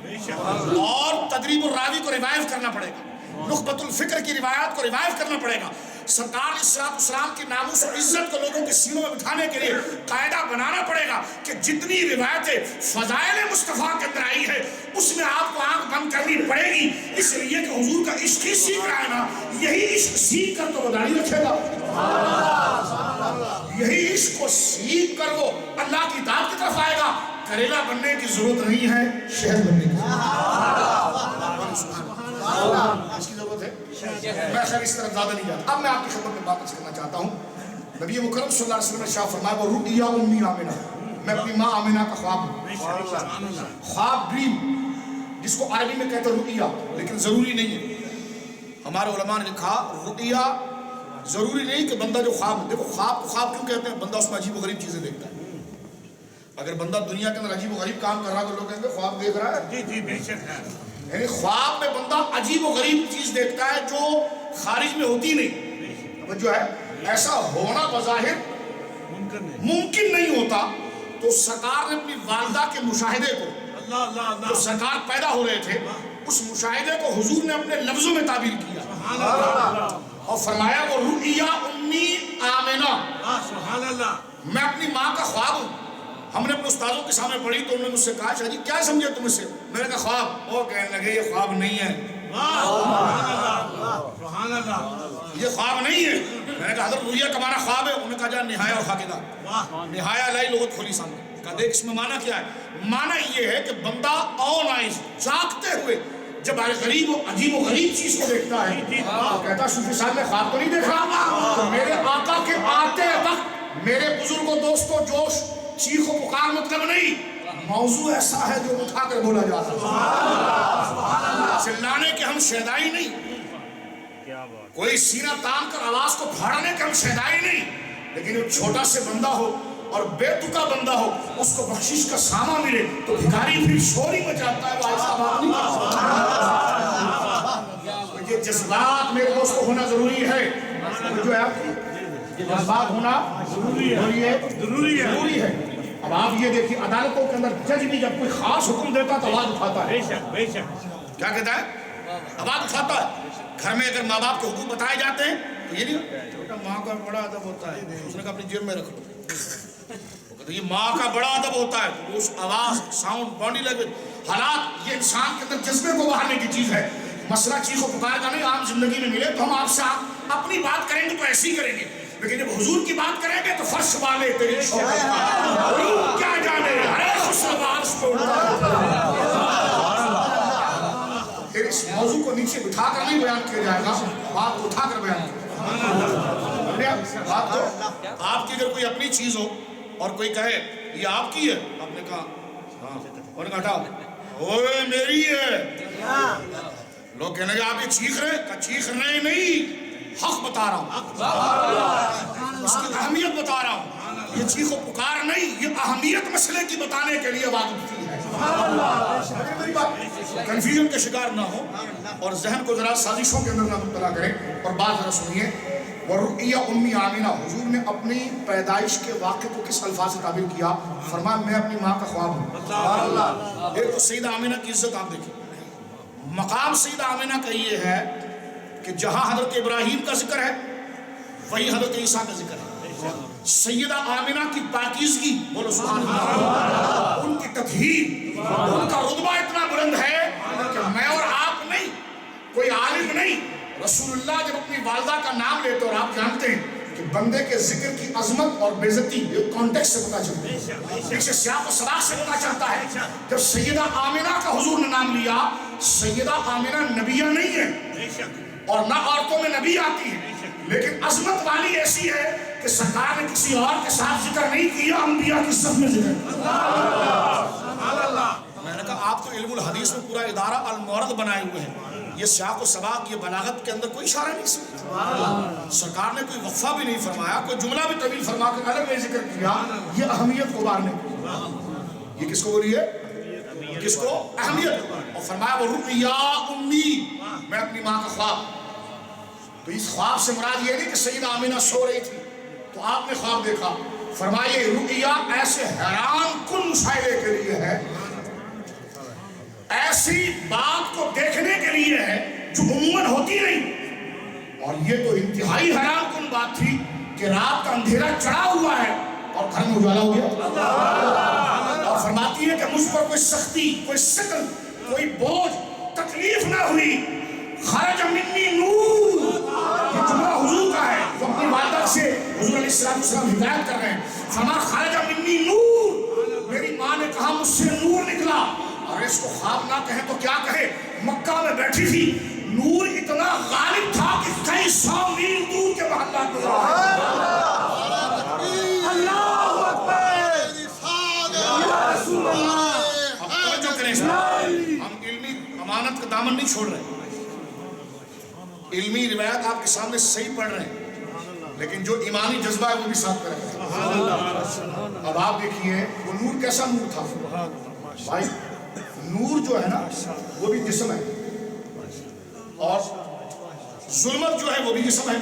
اور تدریب الراوی کو ریوائیو کرنا پڑے گا، نخبۃ الفکر کی روایات کو ریوائیو کرنا پڑے گا. سرکار علیہ السلام کی ناموس اور عزت کو لوگوں کے سینوں میں بٹھانے کے لیے قاعدہ بنانا پڑے گا کہ جتنی روایتیں فضائل مصطفیٰ کے اندر آئی ہے اس میں آپ کو آنکھ بند کرنی پڑے گی، اس لیے کہ حضور کا عشق ہی سیکھ رہا ہے نا. یہی عشق سیکھ کر تو وہ داڑھی رکھے گا، یہی عشق کو سیکھ کر وہ اللہ کی اطاعت کی طرف آئے گا. کریلا بننے کی ضرورت نہیں ہے، شہد بننے کی اس کی ضرورت ہے. میں خیر اس طرح زیادہ نہیں جاتا. اب میں آپ کی خدمت میں بات عرض کرنا چاہتا ہوں. نبی مکرم صلی اللہ علیہ وسلم نے شاہ فرمایا وہ رؤیا امی آمنہ، میں اپنی ماں آمنہ کا خواب ہوں. خواب، ڈریم، جس کو عربی میں کہتے ہیں رؤیا، لیکن ضروری نہیں ہے. ہمارے علماء نے لکھا رؤیا ضروری نہیں کہ بندہ جو خواب، دیکھو خواب کو خواب کیوں کہتے ہیں، بندہ اس میں عجیب و غریب چیزیں دیکھتا ہے. اگر بندہ دنیا کے اندر عجیب و غریب کام کر رہا ہے تو لوگ کہیں گے خواب دیکھ رہا ہے. جی بے شک ہے. یعنی خواب میں بندہ عجیب و غریب چیز دیکھتا ہے جو خارج میں ہوتی نہیں. جو ہے ایسا ہونا بظاہر ممکن نہیں ہوتا. تو سرکار نے اپنی والدہ کے مشاہدے کو، جو سرکار پیدا ہو رہے تھے، اس مشاہدے کو حضور نے اپنے لفظوں میں تعبیر کیا اور فرمایا وہ رؤیا امی آمنہ، میں اپنی ماں کا خواب ہوں. ہم نے اپنے استادوں کے سامنے پڑھی تو انہوں نے مجھ سے کہا شاہ جی کیا سمجھے تم اس سے؟ میں نے کہا خواب. وہ کہنے لگے یہ خواب نہیں ہے، یہ خواب نہیں ہے. میں نے کہا حضرت رؤیا کا معنی خواب ہے؟ انہوں نے کہا جا نہایا اور حقیقہ، نہایا لائی لغت کھولی سامنے. کہا دیکھ اس میں معنی کیا ہے؟ معنی یہ ہے کہ بندہ آن آئز جاگتے ہوئے جب غریب و عجیب و غریب چیز کو دیکھتا ہے کہتا صوفی صاحب میں خواب تو نہیں دیکھا. تو میرے آقا کے آتے وقت میرے بزرگوں دوستوں جوش چیخ و پکار مطلب نہیں، موضوع ایسا ہے جو اٹھا کر بولا جاتا ہے. چلانے کے ہم شیدائی نہیں، کوئی سینہ تان کر آواز کو پھاڑنے کے ہم شیدائی نہیں، لیکن جو چھوٹا سے بندہ ہو اور بے تکا بندہ ہو اس کو بخشش کا سامان ملے تو بھکاری پھر شوری مچاتا ہے، وہ ایسا بات نہیں کرتا. یہ جذبات میرے دوست کو ہونا ضروری ہے، جو ہے یہ جذبات ہونا ضروری ہے. اب آپ یہ دیکھیے عدالتوں کے اندر جج بھی جب کوئی خاص حکم دیتا تو آواز اٹھاتا ہے. کیا کہتا ہے؟ آواز اٹھاتا ہے. گھر میں اگر ماں باپ کے حقوق بتائے جاتے ہیں تو یہ نہیں چھوٹا ماں کا بڑا ادب ہوتا ہے، اس نے کہا اپنی جیب میں رکھ لو. یہ ماں کا بڑا ادب ہوتا ہے، اس آواز، ساؤنڈ، باڈی لینگویج، حالات، یہ انسان کے اندر جذبے کو بہانے کی چیز ہے. مسئلہ چیز کو پکار کا نہیں. عام زندگی میں ملے تو ہم آپ سے اپنی بات کریں گے تو ایسی ہی کریں گے، لیکن جب حضور کی بات کریں گے تو فرش والے تیری شوقت کا کیا جانے ارے خوشباش کو پھر اس موضوع کو نیچے بٹھا کر نہیں بیان کیا جائے گا، بات اٹھا کر بیان کیا. بات تو آپ کی اگر کوئی اپنی چیز ہو اور کوئی کہے یہ آپ کی ہے، آپ نے کہا ہاں، اور نے کہا اوے میری ہے. لوگ کہنے گے آپ یہ چیخ رہے، کہا چیخ رہے نہیں، حق بتا رہا ہوں، اس کی اہمیت بتا رہا ہوں. یہ چیخ و پکار نہیں، یہ اہمیت مسئلے کی بتانے کے لیے آواز اٹھتی ہے. کنفیوژن کے شکار نہ ہو اور ذہن کو ذرا سازشوں کے اندر نہ مبتلا کریں. اور بات ذرا سنیے، ورؤیا امی آمنہ، حضور نے اپنی پیدائش کے واقعے کو کس الفاظ سے تعبیر کیا؟ فرمایا میں اپنی ماں کا خواب ہوں. ایک تو سیدہ آمنہ کی عزت آپ دیکھیں، مقام سیدہ آمنہ کا یہ ہے کہ جہاں حضرت ابراہیم کا ذکر ہے وہی حضرت عیسیٰ کا ذکر ہے. سیدہ آمنہ کی پاکیزگی، بولو سبحان اللہ، ان کی تطہیر، ان کا رتبہ اتنا بلند ہے کہ میں اور آپ نہیں، کوئی عالم نہیں، رسول اللہ جب اپنی والدہ کا نام لیتے اور آپ جانتے ہیں کہ بندے کے ذکر کی عظمت اور بےعزتی یہ کانٹیکس سے پتہ چلتا ہے، پیچھے سیاق و سباق سے پتہ چلتا ہے۔ جب سیدہ آمنہ کا حضور نے نام لیا، سیدہ آمنہ نبیہ نہیں ہے اور نہ عورتوں میں نبی آتی ہے، لیکن عظمت والی ایسی ہے کہ سرکار نے کسی اور کے ساتھ ذکر نہیں کیا، انبیاء کی صف میں ذکر کیا۔ میں نے کہا آپ تو علم الحدیث میں پورا ادارہ المورد بنائے ہوئے ہیں، یہ سیاق و سباق، یہ بلاغت کے اندر کوئی اشارہ نہیں سکتا۔ سرکار نے کوئی وقفہ بھی نہیں فرمایا، کوئی جملہ بھی طویل فرما کے الگ نہیں ذکر کیا، یہ اہمیت کو بارنے کی۔ یہ کس کو بولی ہے؟ کس کو؟ اہمیت۔ اور فرمایا وہ رؤیا امی، میں اپنی ماں کا خواب۔ تو اس خواب سے مراد یہ نہیں کہ سیدہ آمنہ سو رہی تھی تو آپ نے خواب دیکھا، فرمایا یہ رؤیا ایسے حیران کن مشاہدے کے لیے ہے، ایسی بات کو دیکھنے کے لیے ہے جو عموماً ہوتی نہیں۔ اور یہ تو انتہائی حیران کن بات تھی کہ رات کا اندھیرا چڑھا ہوا ہے اور گھر میں اجالا ہو گیا، اور فرماتی ہے کہ مجھ پر کوئی سختی، کوئی ثقل، کوئی بوجھ، تکلیف نہ ہوئی۔ خرج منی نور، یہ جملہ حضور کا ہے جو اپنی والدہ سے حضور علیہ السلام ہدایت کر رہے ہیں۔ فرمایا خرج منی نور، میری ماں نے کہا مجھ سے نور نکلا۔ اور اس کو خواب نہ کہیں تو کیا کہے، مکہ میں بیٹھی تھی، نور اتنا غالب تھا کہ کئی 100 میل دور کے محلات میں اللہ اکبر، یا رسول اللہ۔ اب توجہ کریں، ہم علمی امانت کا دامن نہیں چھوڑ رہے، علمی روایات آپ کے سامنے صحیح پڑھ رہے ہیں، لیکن جو ایمانی جذبہ ہے وہ بھی ساتھ میں رکھتے ہیں۔ اب آپ دیکھیے وہ نور کیسا نور تھا بھائی، نور جو ہے نا وہ بھی جسم ہے، اور ظلمت جو ہے وہ بھی جسم ہے۔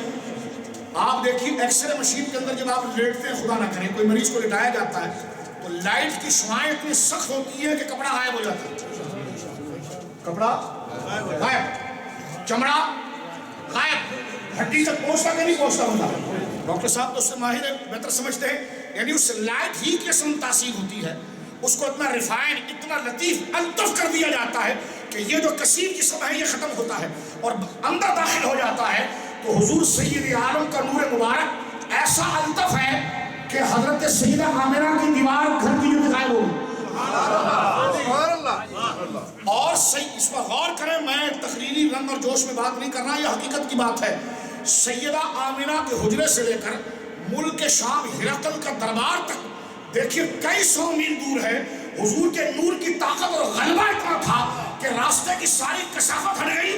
آپ دیکھیے ایکس رے مشین کے اندر جب آپ لیٹتے ہیں، خدا نہ کرے کوئی مریض کو لٹایا جاتا ہے تو لائٹ کی شعاعیں اتنی سخت ہوتی ہے کہ کپڑا غائب ہو جاتا ہے، کپڑا غائب، چمڑا غائب، ہڈی تک پہنچتا کہ نہیں پہنچتا ہوتا۔ ڈاکٹر صاحب تو اس سے ماہر بہتر سمجھتے ہیں، یعنی اس لائٹ ہی کی اصل تاثیر ہوتی ہے، اس کو اتنا ریفائن، اتنا لطیف، الطف کر دیا جاتا ہے کہ یہ جو کثیر جسم ہے یہ ختم ہوتا ہے اور اندر داخل ہو جاتا ہے۔ تو حضور سید عالم کا نور مبارک ایسا الطف ہے کہ حضرت سیدہ آمنہ کی دیوار گھر کی جو غائب ہو گئی۔ اور اس پر غور کریں، میں تقریری رنگ اور جوش میں بات نہیں کر رہا، یہ حقیقت کی بات ہے۔ سیدہ آمنہ کے حجرے سے لے کر ملک شام ہرقل کا دربار تک دیکھیے کئی 100 میل دور ہے، حضور کے نور کی طاقت اور غلبہ اتنا تھا کہ راستے کی ساری کثافت ہٹ گئی،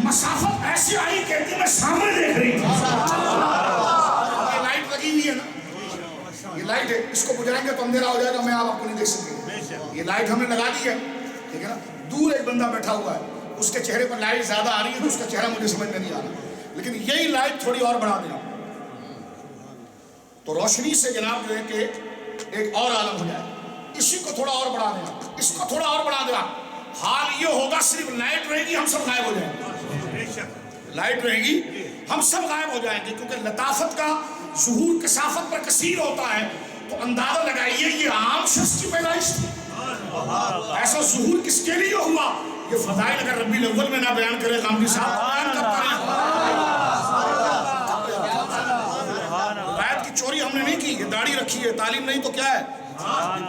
مسافت ایسی آئی کہ میں سامنے دیکھ رہی تھی۔ یہ لائٹ لگی ہوئی ہے نا، یہ لائٹ ہے، اس کو بجھائیں گے تو اندھیرا ہو جائے گا، میں آپ کو نہیں دیکھ سکتے۔ یہ لائٹ ہم نے لگا دی ہے، ٹھیک ہے نا، دور ایک بندہ بیٹھا ہوا ہے، اس کے چہرے پر لائٹ زیادہ آ رہی ہے تو اس کا چہرہ مجھے سمجھ میں نہیں آ رہا، لیکن یہی لائٹ تھوڑی اور بڑھا دیں تو روشنی سے جناب جو ہے کہ ایک اور عالم ہو جائے، اسی کو تھوڑا اور بڑھا دیا، اس کو تھوڑا اور بڑھا دیا، حال یہ ہوگا صرف لائٹ رہے گی ہم سب غائب ہو جائیں گے، لائٹ رہے گی ہم سب غائب ہو جائیں گے، کیونکہ لطافت کا ظہور کثافت پر کثیر ہوتا ہے۔ تو اندازہ لگائیے یہ عام شخص کی پیدائش تھی، ایسا ظہور کس کے لیے ہوا؟ یہ فضائل اگر ربیع الاول میں نہ بیان کرے غامدی صاحب بیان کرتا رہے۔ روایت کی چوری ہم نے نہیں کی، یہ داڑھی رکھی ہے، تعلیم نہیں تو کیا ہے،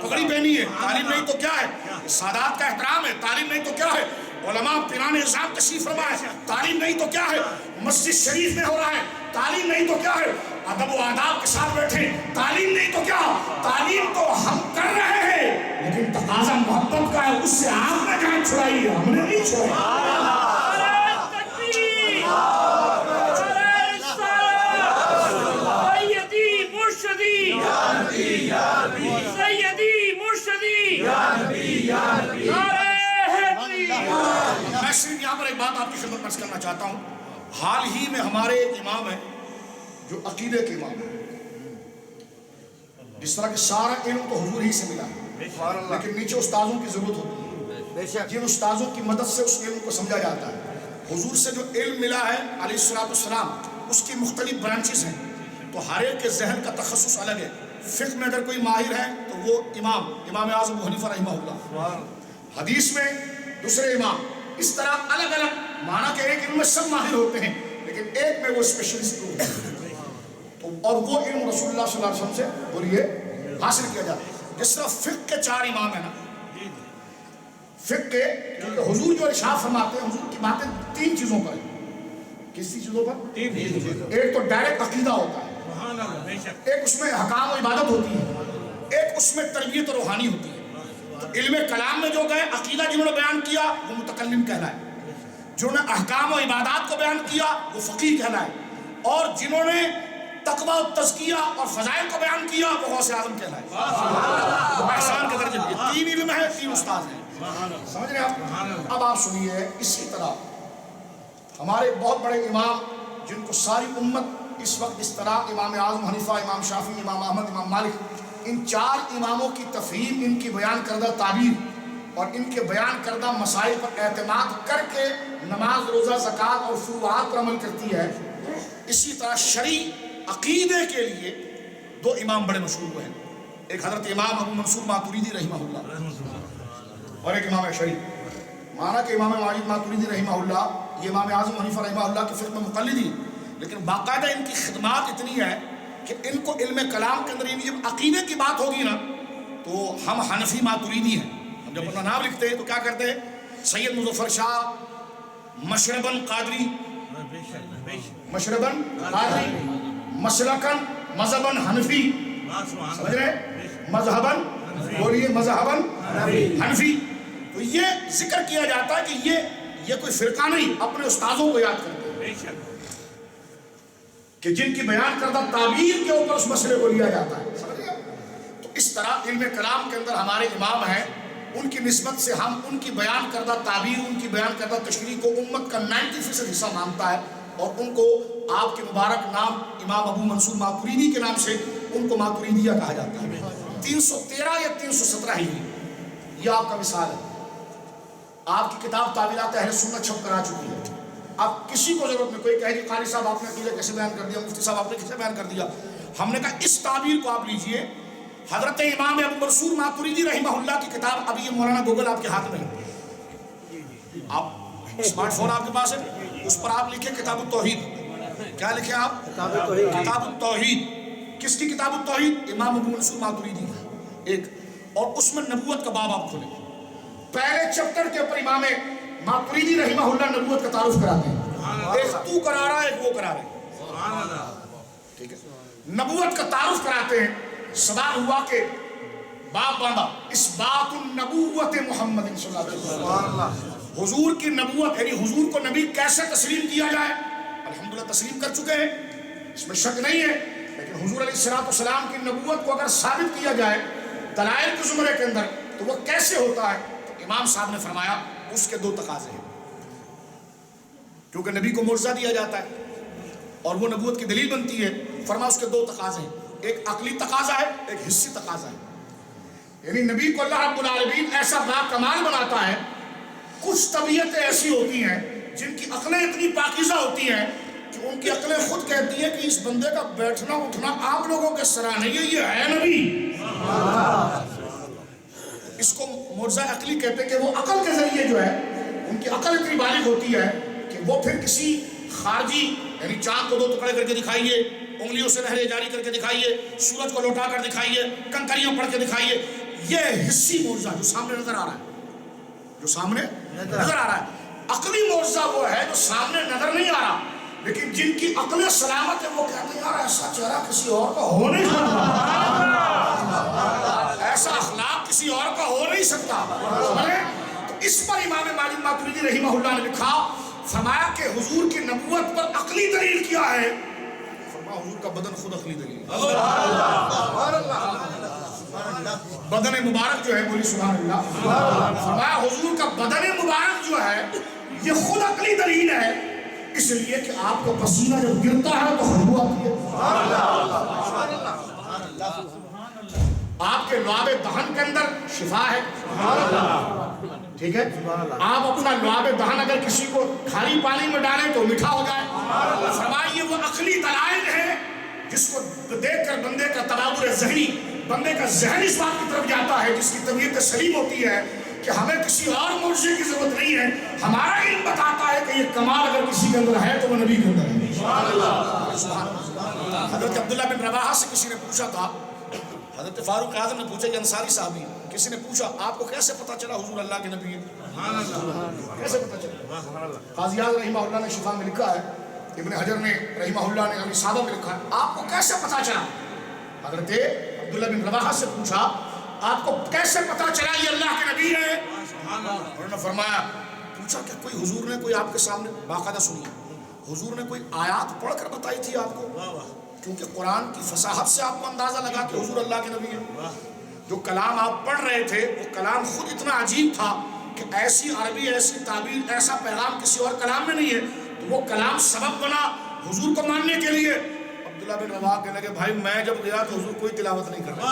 پگڑی پہنی ہے، تعلیم نہیں تو کیا ہے، سادات کا احترام ہے، تعلیم نہیں تو کیا ہے، علماء پیران نظام تشریف فرما ہے، تعلیم نہیں تو کیا ہے، مسجد شریف میں ہو رہا ہے، تعلیم نہیں تو کیا ہے، ادب و آداب کے ساتھ بیٹھے، تعلیم نہیں تو کیا، تعلیم تو ہم کر رہے ہیں لیکن تقاضا محبت کا ہے، اس سے آپ نے جان چھڑائی ہے، ہم نے نہیں چھڑائی۔ میں صرف یہاں پر ایک بات آپ کی خدمت میں عرض کرنا چاہتا ہوں، حال ہی میں ہمارے ایک امام ہیں جو عقیدے کے امام ہیں، جس طرح کہ سارا علم تو حضور ہی سے ملا ہے، لیکن نیچے استاذوں کی ضرورت ہوتی ہے، جن استاذوں کی مدد سے اس علم کو سمجھا جاتا ہے۔ حضور سے جو علم ملا ہے علیہ السلام، اس کی مختلف برانچز ہیں، تو ہر ایک کے ذہن کا تخصص الگ ہے۔ فقہ میں اگر کوئی ماہر ہے تو وہ امام اعظم ابو حنیفہ رحمہ اللہ، حدیث میں دوسرے امام، اس طرح الگ الگ، معنی کہ ایک علم میں سب ماہر ہوتے ہیں لیکن ایک میں وہ اسپیشلسٹ ہوتے ہیں۔ تو اور وہ علم رسول اللہ صلی اللہ علیہ وسلم سے بولیے حاصل کیا جاتا ہے. جس طرح فقہ کے 4 امام ہیں نا, فقہ کے, کیونکہ حضور جو ارشاد فرماتے ہیں, حضور کی باتیں 3 چیزوں پر ہیں. کس چیزوں پر؟ ایک تو ڈائریکٹ عقیدہ ہوتا ہے, ایک اس میں حکام و عبادت ہوتی ہے, ایک اس میں تربیت و روحانی ہوتی ہے. تو علم کلام میں جو گئے عقیدہ جنہوں نے بیان کیا وہ متکلم کہلائے, جنہوں نے احکام و عبادات کو بیان کیا وہ فقیہ کہلائے, اور جنہوں نے تقویٰ و تزکیہ اور فضائل کو بیان کیا وہ غوث اعظم کہلائے. وہ احسان کے درجے میں 3 علم ہے, 3 استاد ہیں. سمجھ رہے آپ؟ اب آپ سنیے, اسی طرح ہمارے بہت بڑے امام جن کو ساری امت اس وقت اس طرح امام اعظم حنیفہ, امام شافعی, امام احمد, امام مالک, ان 4 اماموں کی تفہیم, ان کی بیان کردہ تعبیر اور ان کے بیان کردہ مسائل پر اعتماد کر کے نماز, روزہ, زکوٰۃ اور فروعات پر عمل کرتی ہے. اسی طرح شرعی عقیدے کے لیے 2 امام بڑے مشہور ہوئے ہیں. ایک حضرت امام ابو منصور ماتوریدی رحمہ اللہ, اور ایک امام شرعی. مانا کہ امام ماجد ماتوریدی رحمہ اللہ یہ امام اعظم حنیفہ رحمہ اللہ کی فقہ میں مقلدی, لیکن باقاعدہ ان کی خدمات اتنی ہے کہ ان کو علم کلام کے اندر جب عقیدے کی بات ہوگی نا تو ہم حنفی ماتوریدی ہیں. ہم جب اپنا نام لکھتے ہیں تو کیا کرتے ہیں؟ سید مظفر شاہ مشربن قادری, مشربن قادری, مسلکن مذہبن حنفی. سمجھ رہے؟ مذہبن, بولیے مذہبن حنفی. تو یہ ذکر کیا جاتا ہے کہ یہ کوئی فرقہ نہیں, اپنے استاذوں کو یاد کرتے ہیں کہ جن کی بیان کردہ تعبیر کے اوپر اس مسئلے کو لیا جاتا ہے. سمجھ گئے؟ تو اس طرح علم کلام کے اندر ہمارے امام ہیں, ان کی نسبت سے ہم ان کی بیان کردہ تعبیر, ان کی بیان کردہ تشریح کو امت کا 90% حصہ مانتا ہے, اور ان کو آپ کے مبارک نام امام ابو منصور ماتوریدی کے نام سے ان کو ماتوریدیہ کہا جاتا ہے. 313 یا 317 ہجری یہ آپ کا مثال ہے. آپ کی کتاب تعویلات اہل سنت چھپ کرا چکی ہے. اب کسی کو ضرورت نہیں, کوئی کہے کہ قاری صاحب آپ نے عقیدہ کیسے بیان کر دیا, مفتی صاحب آپ نے کیسے بیان کر دیا. ہم نے کہا اس تعبیر کو آپ لیجئے, حضرت امام ابو منصور ماتوریدی رحمہ اللہ کی کتاب, ابھی یہ مولانا گوگل آپ کے ہاتھ میں ہے, آپ اسمارٹ فون آپ کے پاس ہے, اس پر آپ لکھیں کتاب التوحید. کیا لکھیں آپ؟ کتاب التوحید. کس کی کتاب التوحید؟ امام ابو منصور ماتوریدی ایک. اور اس میں نبوت کا باب آپ کھولیں, پہلے چپٹر کے اوپر امام ماتوریدی رحمہ اللہ نبوت کا تعارف کراتے ہیں. ایک تو کرا رہا ہے, ایک وہ کرا رہے ہیں. ٹھیک ہے, نبوت کا تعارف کراتے ہیں. سوال ہوا کہ باب باندھا اس بات النبوت محمد صلی اللہ علیہ وسلم, حضور کی نبوت یعنی حضور کو نبی کیسے تسلیم کیا جائے. الحمدللہ تسلیم کر چکے ہیں, اس میں شک نہیں ہے, لیکن حضور علیہ الصلوۃ والسلام کی نبوت کو اگر ثابت کیا جائے دلائل کے زمرے کے اندر تو وہ کیسے ہوتا ہے. تو امام صاحب نے فرمایا اس کے 2 تقاضے ہیں, کیونکہ نبی کو معجزہ دیا جاتا ہے اور وہ نبوت کی دلیل بنتی ہے. فرمایا اس کے 2 تقاضے ہیں, ایک عقلی تقاضا ہے, ایک حسی تقاضا ہے. یعنی نبی کو اللہ رب العالمین ایسا با کمال بناتا ہے. کچھ طبیعتیں ایسی ہوتی ہیں جن کی عقلیں اتنی پاکیزہ ہوتی ہیں کہ ان کی عقلیں خود کہتی ہیں کہ اس بندے کا بیٹھنا اٹھنا آپ لوگوں کے سرا نہیں ہے, یہ ہے نبی. اس کو معجزہ عقلی کہتے ہیں کہ وہ عقل کے ذریعے جو ہے ان کی عقل اتنی بالغ ہوتی ہے کہ وہ پھر کسی خارجی یعنی چاند کو 2 ٹکڑے کر کے دکھائیے, انگلیوں سے نہریں جاری کر کے دکھائیے, سورج کو لوٹا کر دکھائیے, کنکریاں پڑھ کے دکھائیے, یہ حسی معجزہ جو سامنے نظر آ رہا ہے, جو سامنے نظر آ رہا ہے. عقلی معجزہ وہ ہے جو سامنے نظر نہیں آ رہا, لیکن جن کی عقل سلامت ہے وہ کہتے ہیں یار ایسا چہرہ کسی اور کا ہو نہیں سکتا, ایسا اخلاق کسی اور کا ہو نہیں سکتا. تو اس پر امام ماجد ماتوریدی رحمہ اللہ نے لکھا, فرمایا کہ حضور کی نبوت پر عقلی دلیل کیا ہے. فرمایا حضور کا بدن خود عقلی دلیل ہے. بدن مبارک جو ہے, بولی سبحان اللہ. فرمایا حضور کا بدن مبارک جو ہے یہ خود عقلی دلیل ہے, اس لیے کہ آپ کا پسینہ جب گرتا ہے تو خوشبو آتی ہے. آپ کے لعاب دہن کے اندر شفا ہے. ٹھیک ہے, آپ اپنا لعاب دہن اگر کسی کو کھاری پانی میں ڈالیں تو میٹھا ہو جائے. فرمائیے وہ عقلی دلائل ہے جس کو دیکھ کر بندے کا تبادر ذہنی, بندے کا ذہن اس بات کی طرف جاتا ہے, جس کی طبیعت سلیم ہوتی ہے کہ ہمیں کسی اور معجزے کی ضرورت نہیں ہے. ہمارا علم بتاتا ہے کہ یہ کمال اگر کسی کے اندر ہے تو وہ نبی کے اندر ہے. سبحان اللہ. حضرت عبداللہ بن رواحہ سے کسی نے پوچھا تھا، حضرت فاروق اعظم نے پوچھا، یہ انصاری صحابی، کسی نے پوچھا آپ کو کیسے پتا چلا حضور اللہ کے نبی ہیں؟ کیسے پتا چلا؟ قاضی اعظم رحمہ اللہ نے شفا میں لکھا ہے، ابن حجر نے رحمہ اللہ نے الصحابہ میں لکھا ہے، آپ کو کیسے پتا چلا؟ حضرت عبداللہ بن رواحہ سے پوچھا آپ کو کیسے پتا چلا یہ اللہ کے نبی ہیں؟ انہوں نے فرمایا، پوچھا کہ کوئی حضور نے کوئی آپ کے سامنے، باقاعدہ سنیے، حضور نے کوئی آیات پڑھ کر بتائی تھی آپ کو؟ کیونکہ قرآن کی فصاحت سے آپ کو اندازہ لگا کہ حضور اللہ کے نبی ہیں۔ جو کلام آپ پڑھ رہے تھے وہ کلام خود اتنا عجیب تھا کہ ایسی عربی، ایسی تعبیر، ایسا پیغام کسی اور کلام میں نہیں ہے، تو وہ کلام سبب بنا حضور کو ماننے کے لیے۔ عبداللہ بن رواحہ کہنے لگے، بھائی میں جب گیا تو حضور کوئی تلاوت نہیں کر رہے تھے،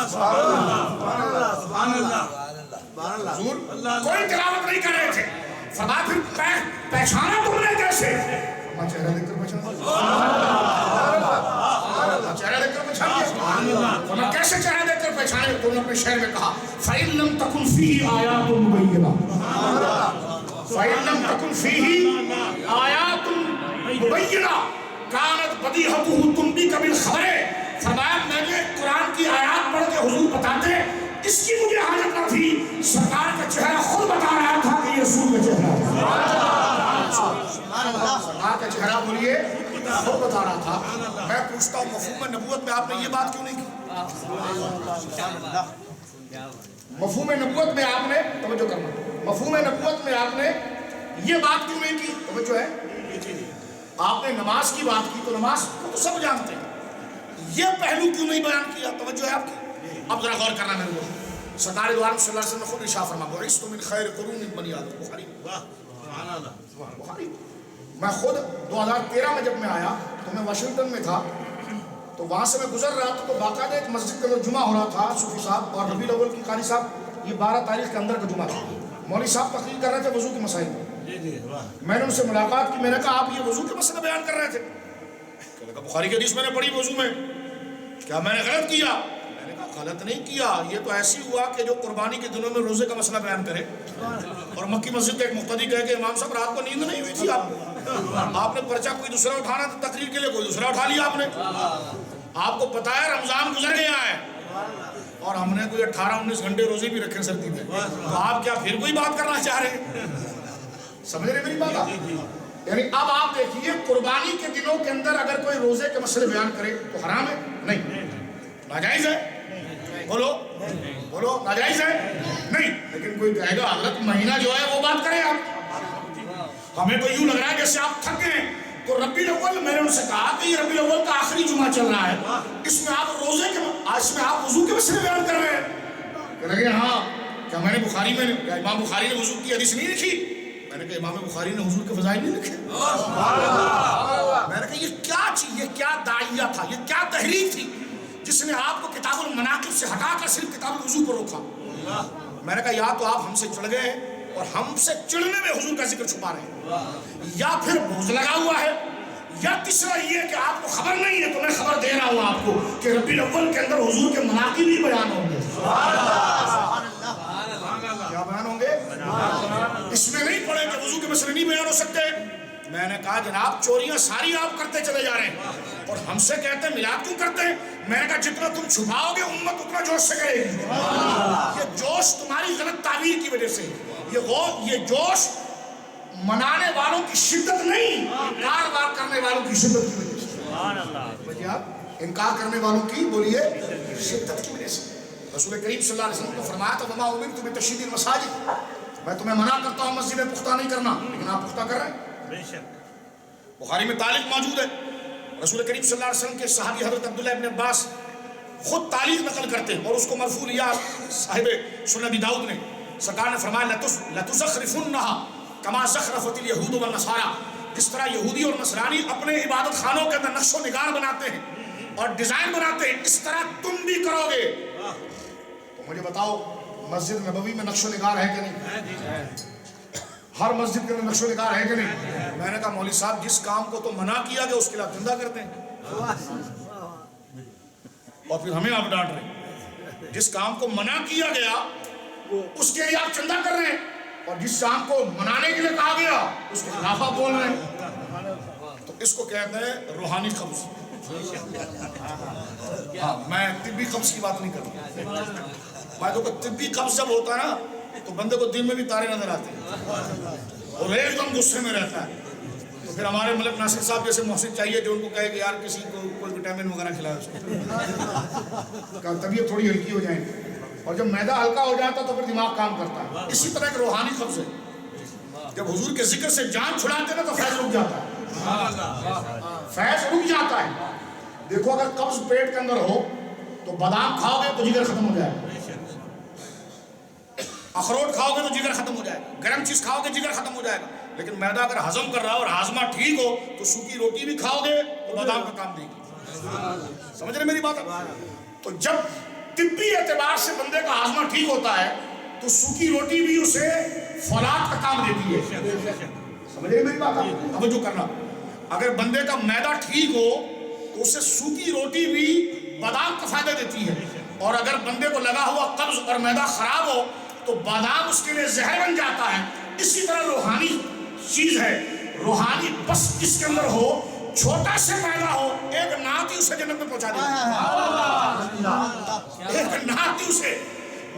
حضور کوئی تلاوت نہیں کر رہے تھے۔ فرمایا پھر پہچانا تم نے کیسے؟ چہرہ دیکھ کر پہچانا، چہرہ دیکھ کر پہچانا، کیسے چہرہ دیکھ کر پہچانے؟ تو انہوں نے اپنے شعر میں کہا، فَإِن لَمْ تَكُنْ فِيهِ آيَاتٌ مُبَيِّنَةٌ فَإِن لَمْ تَكُنْ فِيهِ آيَاتٌ مُبَيِّنَةٌ كَانَتْ بَدِيهَتُهُ تُنْبِئُكَ بِالْخَبَرِ۔ فرمایا میں نے قرآن کی آیات پڑھ کے حضور بتاتے، اس کی مجھے حاجت نہ تھی، سرکار کا چہرہ خود بتا رہا تھا کہ یہ رسول کا چہرہ ہے۔ سرکار کا چہرہ بولیے خود بتا رہا تھا۔ میں پوچھتا ہوں مفہوم نبوت میں آپ نے یہ بات کیوں نہیں کی؟ مفہوم نبوت میں آپ نے، توجہ کرنا، مفہوم نبوت میں آپ نے یہ بات کیوں نہیں کی؟ توجہ ہے، آپ نے نماز کی بات کی تو نماز کو تو سب جانتے ہیں، یہ پہلو کیوں نہیں بیان کیا؟ توجہ ہے آپ کی؟ اب ذرا غور کرنا میرے کو۔ سرکار دو عالم صلی اللہ علیہ وسلم نے خود ارشاد فرمایا، بعثت من خیر قرون بنی آدم، بخاری۔ میں خود 2013 میں جب میں آیا تو میں واشنگٹن میں تھا، تو وہاں سے میں گزر رہا تھا تو باقاعدہ ایک مسجد کے اندر جمعہ ہو رہا تھا، صوفی صاحب اور ربیع الاول کی قاری صاحب، یہ 12 تاریخ کے اندر کا جمعہ تھا، مولوی صاحب تقریر کر رہے تھے وضو کے مسائل میں۔ میں نے ان سے ملاقات کی، میں نے کہا آپ یہ وضو کے مسئلہ بیان کر رہے تھے؟ کہنے لگا بخاری کی حدیث میں نے پڑھی وضو میں، کیا میں نے غلط کیا؟ میں نے کہا غلط نہیں کیا، یہ تو ایسی ہوا کہ جو قربانی کے دنوں میں روزے کا مسئلہ بیان کرے اور مکی مسجد کا ایک مقتدی کہے کہ امام صاحب رات کو نیند نہیں ہوئی تھی آپ نے پرچہ کوئی دوسرا اٹھانا تھا تقریر کے لیے، کوئی دوسرا اٹھا لیا آپ نے۔ آپ کو پتا ہے رمضان گزر گیا ہے اور ہم نے کوئی 18-19 گھنٹے روزے بھی رکھے سردی میں، تو آپ کیا پھر کوئی بات کرنا چاہ رہے ہیں؟ سمجھ رہے میری بات آپ؟ یعنی اب آپ دیکھیے قربانی کے دنوں کے اندر اگر کوئی روزے کے مسئلے بیان کرے تو حرام ہے؟ نہیں۔ ناجائز ہے؟ بولو بولو، ناجائز ہے؟ نہیں۔ لیکن کوئی کہے گا حضرت مہینہ جو ہے وہ بات کریں آپ، ہمیں تو یوں لگ رہا ہے جیسے آپ تھک گئے تو ربیع الاول، میں نے ان سے کہا کہ یہ ربیع الاول کا آخری جمعہ چل رہا ہے، اس میں آپ روزے کے، اس میں آپ وضو کے مسئلے بیان کر رہے ہیں؟ کہ لگے ہاں، کیا میں نے بخاری میں، کیا امام بخاری نے وضو کی حدیث نہیں لکھی؟ میں نے کہا امام بخاری نے حضور کے فضائل نہیں لکھے؟ میں نے کہا یہ کیا چیز، یہ کیا داعیہ تھا، یہ کیا تحریک تھی جس نے آپ کو کتاب المناقب سے ہٹا کر صرف کتاب الوضو پر روکا؟ میں نے کہا یا تو آپ ہم سے چڑھ گئے اور ہم سے چڑھنے میں حضور کا ذکر چھپا رہے ہیں، یا پھر بغض لگا ہوا ہے، یا تیسرا یہ کہ آپ کو خبر نہیں ہے تو میں خبر دے رہا ہوں آپ کو کہ ربیع الاول کے اندر حضور کے مناقب بھی بیان ہوں گے۔ کیا بیان ہوں گے؟ اس میں نہیں پڑھے کہ وضو کے مسئلے نہیں بیان ہو سکتے۔ میں نے کہا جناب چوریاں ساری آپ کرتے چلے جا رہے ہیں اور ہم سے کہتے ہیں میلاد کیوں کرتے ہیں؟ میں نے کہا جتنا تم چھپاؤ گے امت اتنا جوش سے کرے گی، یہ جوش تمہاری غلط تعبیر کی وجہ سے، یہ جوش منانے والوں کی شدت نہیں، انکار کرنے والوں کی شدت کی وجہ سے، بجے آپ انکار کرنے والوں کی بولیے شدت کی وجہ سے۔ رسول کریم صلی اللہ علیہ وسلم کو فرمایا تھا وما امرت بتشیید المساجد، میں تمہیں منع کرتا ہوں مسجد میں پختہ نہیں کرنا، لیکن آپ پختہ کر رہے ہیں۔ بخاری میں تعلیق موجود ہے، رسول کریم صلی اللہ علیہ وسلم کے صحابی حضرت عبداللہ ابن عباس خود تعلیق نقل کرتے ہیں اور اس کو مرفوع لیا صاحب سنن ابی داؤد نے، سرکار نے فرمایا لَتُزَخْرِفُنَّهَا كَمَا زَخْرَفَتِ الْيَهُودُ وَالنَّصَارَى، جس طرح یہودی اور نصرانی اپنے عبادت خانوں کے اندر نقش و نگار بناتے ہیں اور ڈیزائن بناتے ہیں، اس طرح تم بھی کرو گے۔ تو مجھے بتاؤ مسجد نبوی میں نقش و نگار ہے کہ نہیں؟ ہر مسجد کے اندر نقش و نگار ہے کہ نہیں؟ میں نے کہا مولوی صاحب جس کام کو تو منع کیا گیا اس کے لیے آپ زندہ کرتے ہیں اور پھر ہمیں آپ ڈانٹ رہے ہیں۔ جس کام کو منع کیا گیا اس کے لیے آپ چندہ کر رہے ہیں اور جس کام کو منانے کے لیے کہا گیا اس کے خلاف آپ بول رہے ہیں، تو اس کو کہتے ہیں روحانی قبض۔ ہاں میں طبی قبض کی بات نہیں کر رہا. میں تو طبی قبض جب ہوتا ہے نا تو بندے کو دن میں بھی تارے نظر آتے ہیں اور ایک دم غصے میں رہتا ہے. تو پھر ہمارے ملک ناصر صاحب جیسے محسن چاہیے جو ان کو کہے کہ یار کسی کو کوئی وٹامن وغیرہ کھلائے اس کو, طبیعت تھوڑی ہلکی ہو جائے. اور جب معدہ ہلکا ہو جاتا تو پھر دماغ کام کرتا ہے. اسی طرح ایک روحانی قبض ہے, جب حضور کے ذکر سے جان چھڑاتے نا تو فیض رک جاتا ہے, فیض رک جاتا ہے. دیکھو اگر قبض پیٹ کے اندر ہو تو بادام کھاؤ گے تو جگر ختم ہو جائے گا, اخروٹ کھاؤ گے تو جگر ختم ہو جائے گا, گرم چیز کھاؤ گے جگر ختم ہو جائے گا. لیکن معدہ اگر ہضم کر رہا ہو اور ہاضمہ ٹھیک ہو تو سوکھی روٹی بھی کھاؤ گے تو بادام کا کام دے گی. سمجھ رہے میری بات؟ تو جب طبی اعتبار سے بندے کا ہاضمہ ٹھیک ہوتا ہے تو سوکھی روٹی بھی اسے فولاد کا کام دیتی ہے. سمجھ رہے میری بات؟ توجہ کرنا, اگر بندے کا معدہ ٹھیک ہو تو اسے سوکھی روٹی بھی بادام کا فائدہ دیتی ہے. اور اگر بندے کو لگا ہوا قبض اور معدہ خراب ہو تو بادام اس کے لیے زہر بن جاتا ہے. اسی طرح روحانی چیز ہے, روحانی بس کس کے اندر ہو, چھوٹا سے پیدا ہو, ایک نعت ہی اسے جنت میں پہنچا دیتی ہے, ایک نعت ہی اسے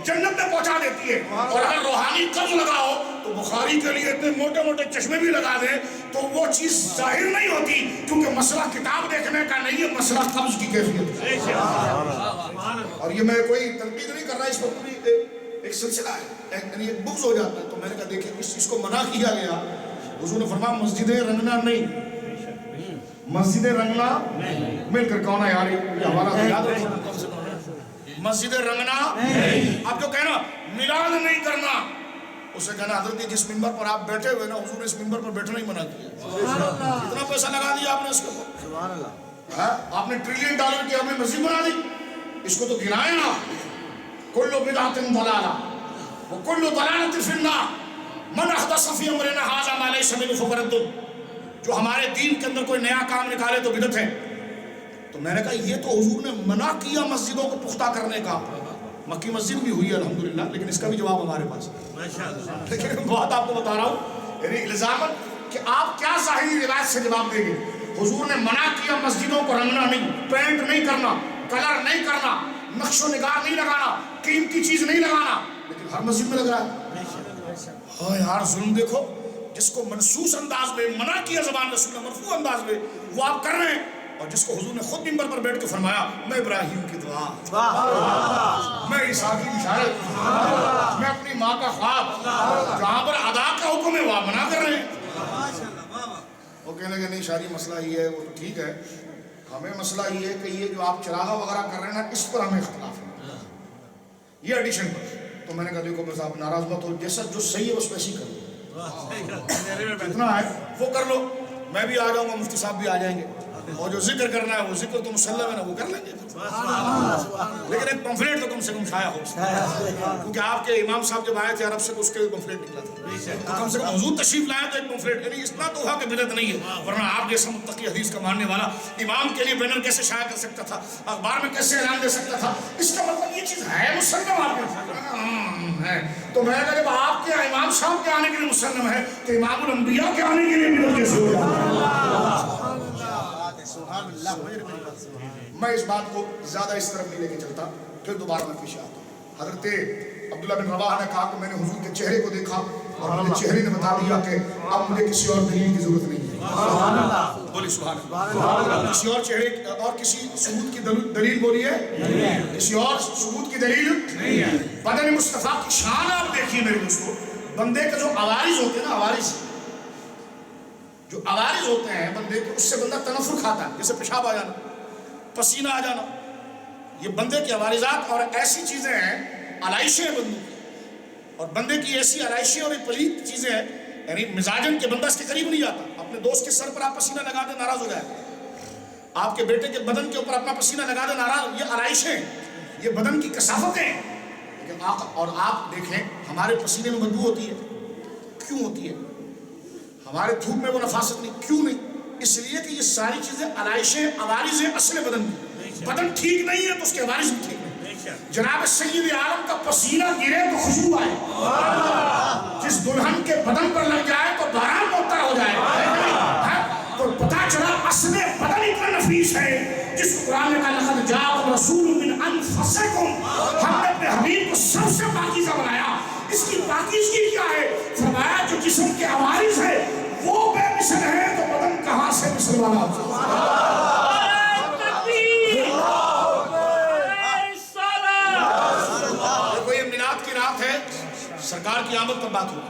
جنت میں پہنچا دیتی ہے. اور اگر روحانی قبض لگا ہو تو بخاری کے لیے اتنے موٹے موٹے چشمے بھی لگا دیں تو وہ چیز ظاہر نہیں ہوتی, کیونکہ مسئلہ کتاب دیکھنے کا نہیں ہے, مسئلہ قبض کی کیفیت ہے. اور یہ میں کوئی تنقید نہیں کر رہا, اس پر پوری ایک سلسلہ ہے, یعنی ایک بغض ہو جاتا ہے. تو میں نے کہا دیکھیں اس چیز کو منع کیا گیا. حضور نے فرمایا مسجدیں رنگنا نہیں, مسجدیں رنگنا مل کر کون ہے یار, یہ ہمارا یاد رکھو, مسجدیں رنگنا. اب جو کہنا میلاد نہیں کرنا, اسے کہنا حضرت جس ممبر پر آپ بیٹھے ہوئے نا حضور نے اس ممبر پر بیٹھنا ہی منع کیا. اتنا پیسہ لگا دیا آپ نے اس کے اوپر, آپ نے $1 ٹریلین کی آپ نے مسجد بنا دی, اس کو تو گرائے نا. کل بدعۃ ضلالہ وکل ضلالۃ فی النار من احدث فی امرنا ھذا ما لیس منہ فہو رد. جو ہمارے دین کے اندر کوئی نیا کام نکالے تو بدعت ہے. تو میں نے کہا یہ تو حضور نے منع کیا مسجدوں کو پختہ کرنے کا. مکی مسجد بھی ہوئی ہے الحمدللہ, لیکن اس کا بھی جواب ہمارے پاس ہے. لیکن بات آپ کو بتا رہا ہوں, یعنی الزامت کہ آپ کیا ظاہری روایت سے جواب دیں گے. حضور نے منع کیا مسجدوں کو رنگنا نہیں, پینٹ نہیں کرنا, کلر نہیں کرنا, نقش و نگار نہیں لگانا, قیمتی چیز نہیں لگانا, لیکن ہر مسجد میں لگ رہا ہے. ہاں یار ظلم دیکھو, جس کو منصوص انداز میں منع کیا زبان رسول نے مرفوع انداز میں وہ آپ کر رہے ہیں, اور جس کو حضور نے خود منبر پر بیٹھ کے فرمایا میں ابراہیم کی دعا, میں عیسیٰ کی بشارت, میں اپنی ماں کا خواب, جہاں پر ادا کا حکم ہے وہ منع کر رہے ہیں. وہ کہنے کہ نہیں شادی مسئلہ یہ ہے, وہ تو ٹھیک ہے, ہمیں مسئلہ یہ ہے کہ یہ جو آپ چراغا وغیرہ کر رہے ہیں نا اس پر ہمیں اختلاف ہے, یہ ایڈیشن پر. تو میں نے کہا دیکھو بس آپ ناراض مت ہو, جیسا جو صحیح ہے اس پہ ہی کرو, جتنا ہے وہ کر لو. میں بھی آ جاؤں گا, مفتی صاحب بھی آ جائیں گے, اور جو ذکر کرنا ہے وہ ذکر تو مسلم ہے نا وہ کر لیں گے. لیکن ایک پمفلیٹ تو کم سے کم شائع ہو, کیونکہ آپ کے امام صاحب جب آئے تھے عرب سے تو اس کے پمفلیٹ نکلا تھا, تو کم سے کم حضور تشریف لائے تو ایک پمفلیٹ, یعنی اتنا تو ہوا کہ بدعت نہیں ہے. ورنہ آپ جیسا متقی حدیث کا ماننے والا امام کے لیے بینر کیسے شائع کر سکتا تھا, اخبار میں کیسے اعلان دے سکتا تھا. اس کا مطلب یہ چیز ہے مسلم آپ کے. تو میں نے جب آپ کے امام صاحب کے آنے کے لیے مسلم ہے تو امام الانبیاء کے آنے کے لیے بدعت کیسے ہو جاتا ہے. میں اس بات کو زیادہ اس طرف نہیں لے کے چلتا, پھر دوبارہ میں پیچھے آتا ہوں. حضرت عبداللہ بن رواحہ نے کہا کہ میں نے حضور کے چہرے کو دیکھا اور مجھے چہرے نے بتا دیا کہ اب مجھے کسی اور دلیل کی ضرورت نہیں ہے. بولی سبحان اللہ. کسی اور چہرے اور کسی ثبوت کی دلیل بولیے, کسی اور ثبوت کی دلیل نہیں ہے. بدن مصطفیٰ کی شان آپ دیکھیے میرے دوستو, بندے کے جو عوارض ہوتے ہیں نا, عوارض جو عوارض ہوتے ہیں بندے کے, اس سے بندہ تنفر کھاتا ہے, جیسے پیشاب آ جانا, پسینہ آ جانا, یہ بندے کے عوارضات اور ایسی چیزیں ہیں, علائشیں ہیں بندوں کی, اور بندے کی ایسی علائشیں اور پلید چیزیں ہیں, یعنی مزاجن کے بندہ اس کے قریب نہیں جاتا. اپنے دوست کے سر پر آپ پسینہ لگا دیں ناراض ہو جائے, آپ کے بیٹے کے بدن کے اوپر اپنا پسینہ لگا دیں ناراض. یہ علائشیں, یہ بدن کی کثافتیں ہیں. لیکن اور آپ دیکھیں ہمارے پسینے میں بدبو ہوتی ہے, کیوں ہوتی ہے؟ ہمارے دھوپ میں وہ نفاست نہیں, کیوں نہیں؟ اس لیے کہ یہ ساری چیزیں علائشیں عوارض ہیں اصل بدن کی. بدن ٹھیک نہیں ہے تو اس کے عوارض بھی ٹھیک نہیں. جناب سید عالم کا پسینہ گرے تو خوشبو آئے, جس دلہن کے بدن پر لگ جائے تو بہرحال معطر ہو جائے. تو تو پتا چلا اصل بدن اتنا نفیس ہے جس کو قرآن نے کہا لقد جاءکم رسول من انفسکم، ہم نے اپنے حبیب کو سب سے پاکیزہ بنایا. اس کی پاکیزگی کیا ہے؟ فرمایا جو جسم کے عوارض ہے وہ بے مثل ہے تو بدن کہاں سے مثل والا ہو؟ دیکھو یہ میلاد کی رات ہے، سرکار کی آمد پر بات ہوئی.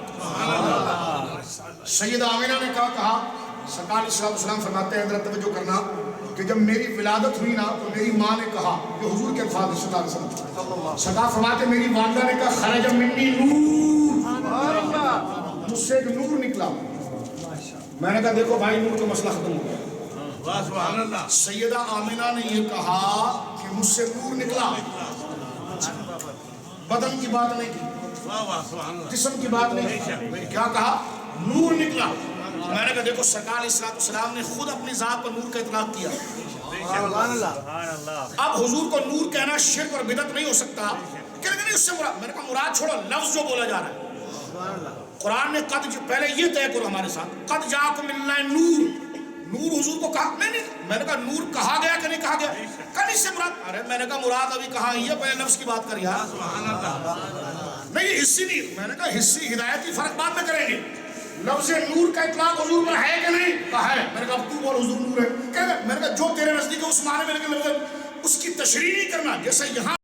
سیدہ آمینہ نے کہا سرکار علیہ السلام فرماتے ہیں، ذرا توجہ کرنا کہ جب میری ولادت ہوئی نا تو میری ماں نے کہا، یہ حضور کے الفاظ ہیں صلی اللہ علیہ وسلم، سرکار فرماتے ہیں میری والدہ نے کہا خرج منی نور، مجھ سے ایک نور نکلا. میں نے کہا دیکھو بھائی نور کا مسئلہ ختم ہو گیا. سیدہ آمینہ نے یہ کہا کہ مجھ سے نور نکلا، بدن کی بات نہیں کی، جسم کی بات نہیں کی، کیا کہا؟ نور نکلا. میں نے کہا دیکھو سرکار علیہ السلام نے خود اپنی ذات پر نور کا اطلاق کیا. اب حضور کو نور کہنا شرک اور بدعت نہیں ہو سکتا. کہنے نہیں اس سے مراد، میں نے کہا مراد چھوڑو، لفظ جو بولا جا رہا ہے. قرآن نے پہلے یہ طے کرو ہمارے ساتھ، قد جاءکم من اللہ نور، نور حضور کو کہا نہیں. میں نے کہا نور کہا گیا کہ نہیں کہا گیا؟ کہا اس سے مراد، ارے میں نے کہا مراد ابھی کہا یہ پہلے لفظ کی بات کر یار. نہیں یہ حصی نہیں، میں نے کہا حصی ہدایتی فرق بعد میں کریں گے. لفظ نور کا اطلاق حضور پر ہے کہ نہیں؟ کہا ہے. میں نے کہا تو بول حضور نور ہے. میں نے کہا جو تیرے نزدیک ہے اس معنی میں، لیکن اس کی تشریح نہیں کرنا. جیسے یہاں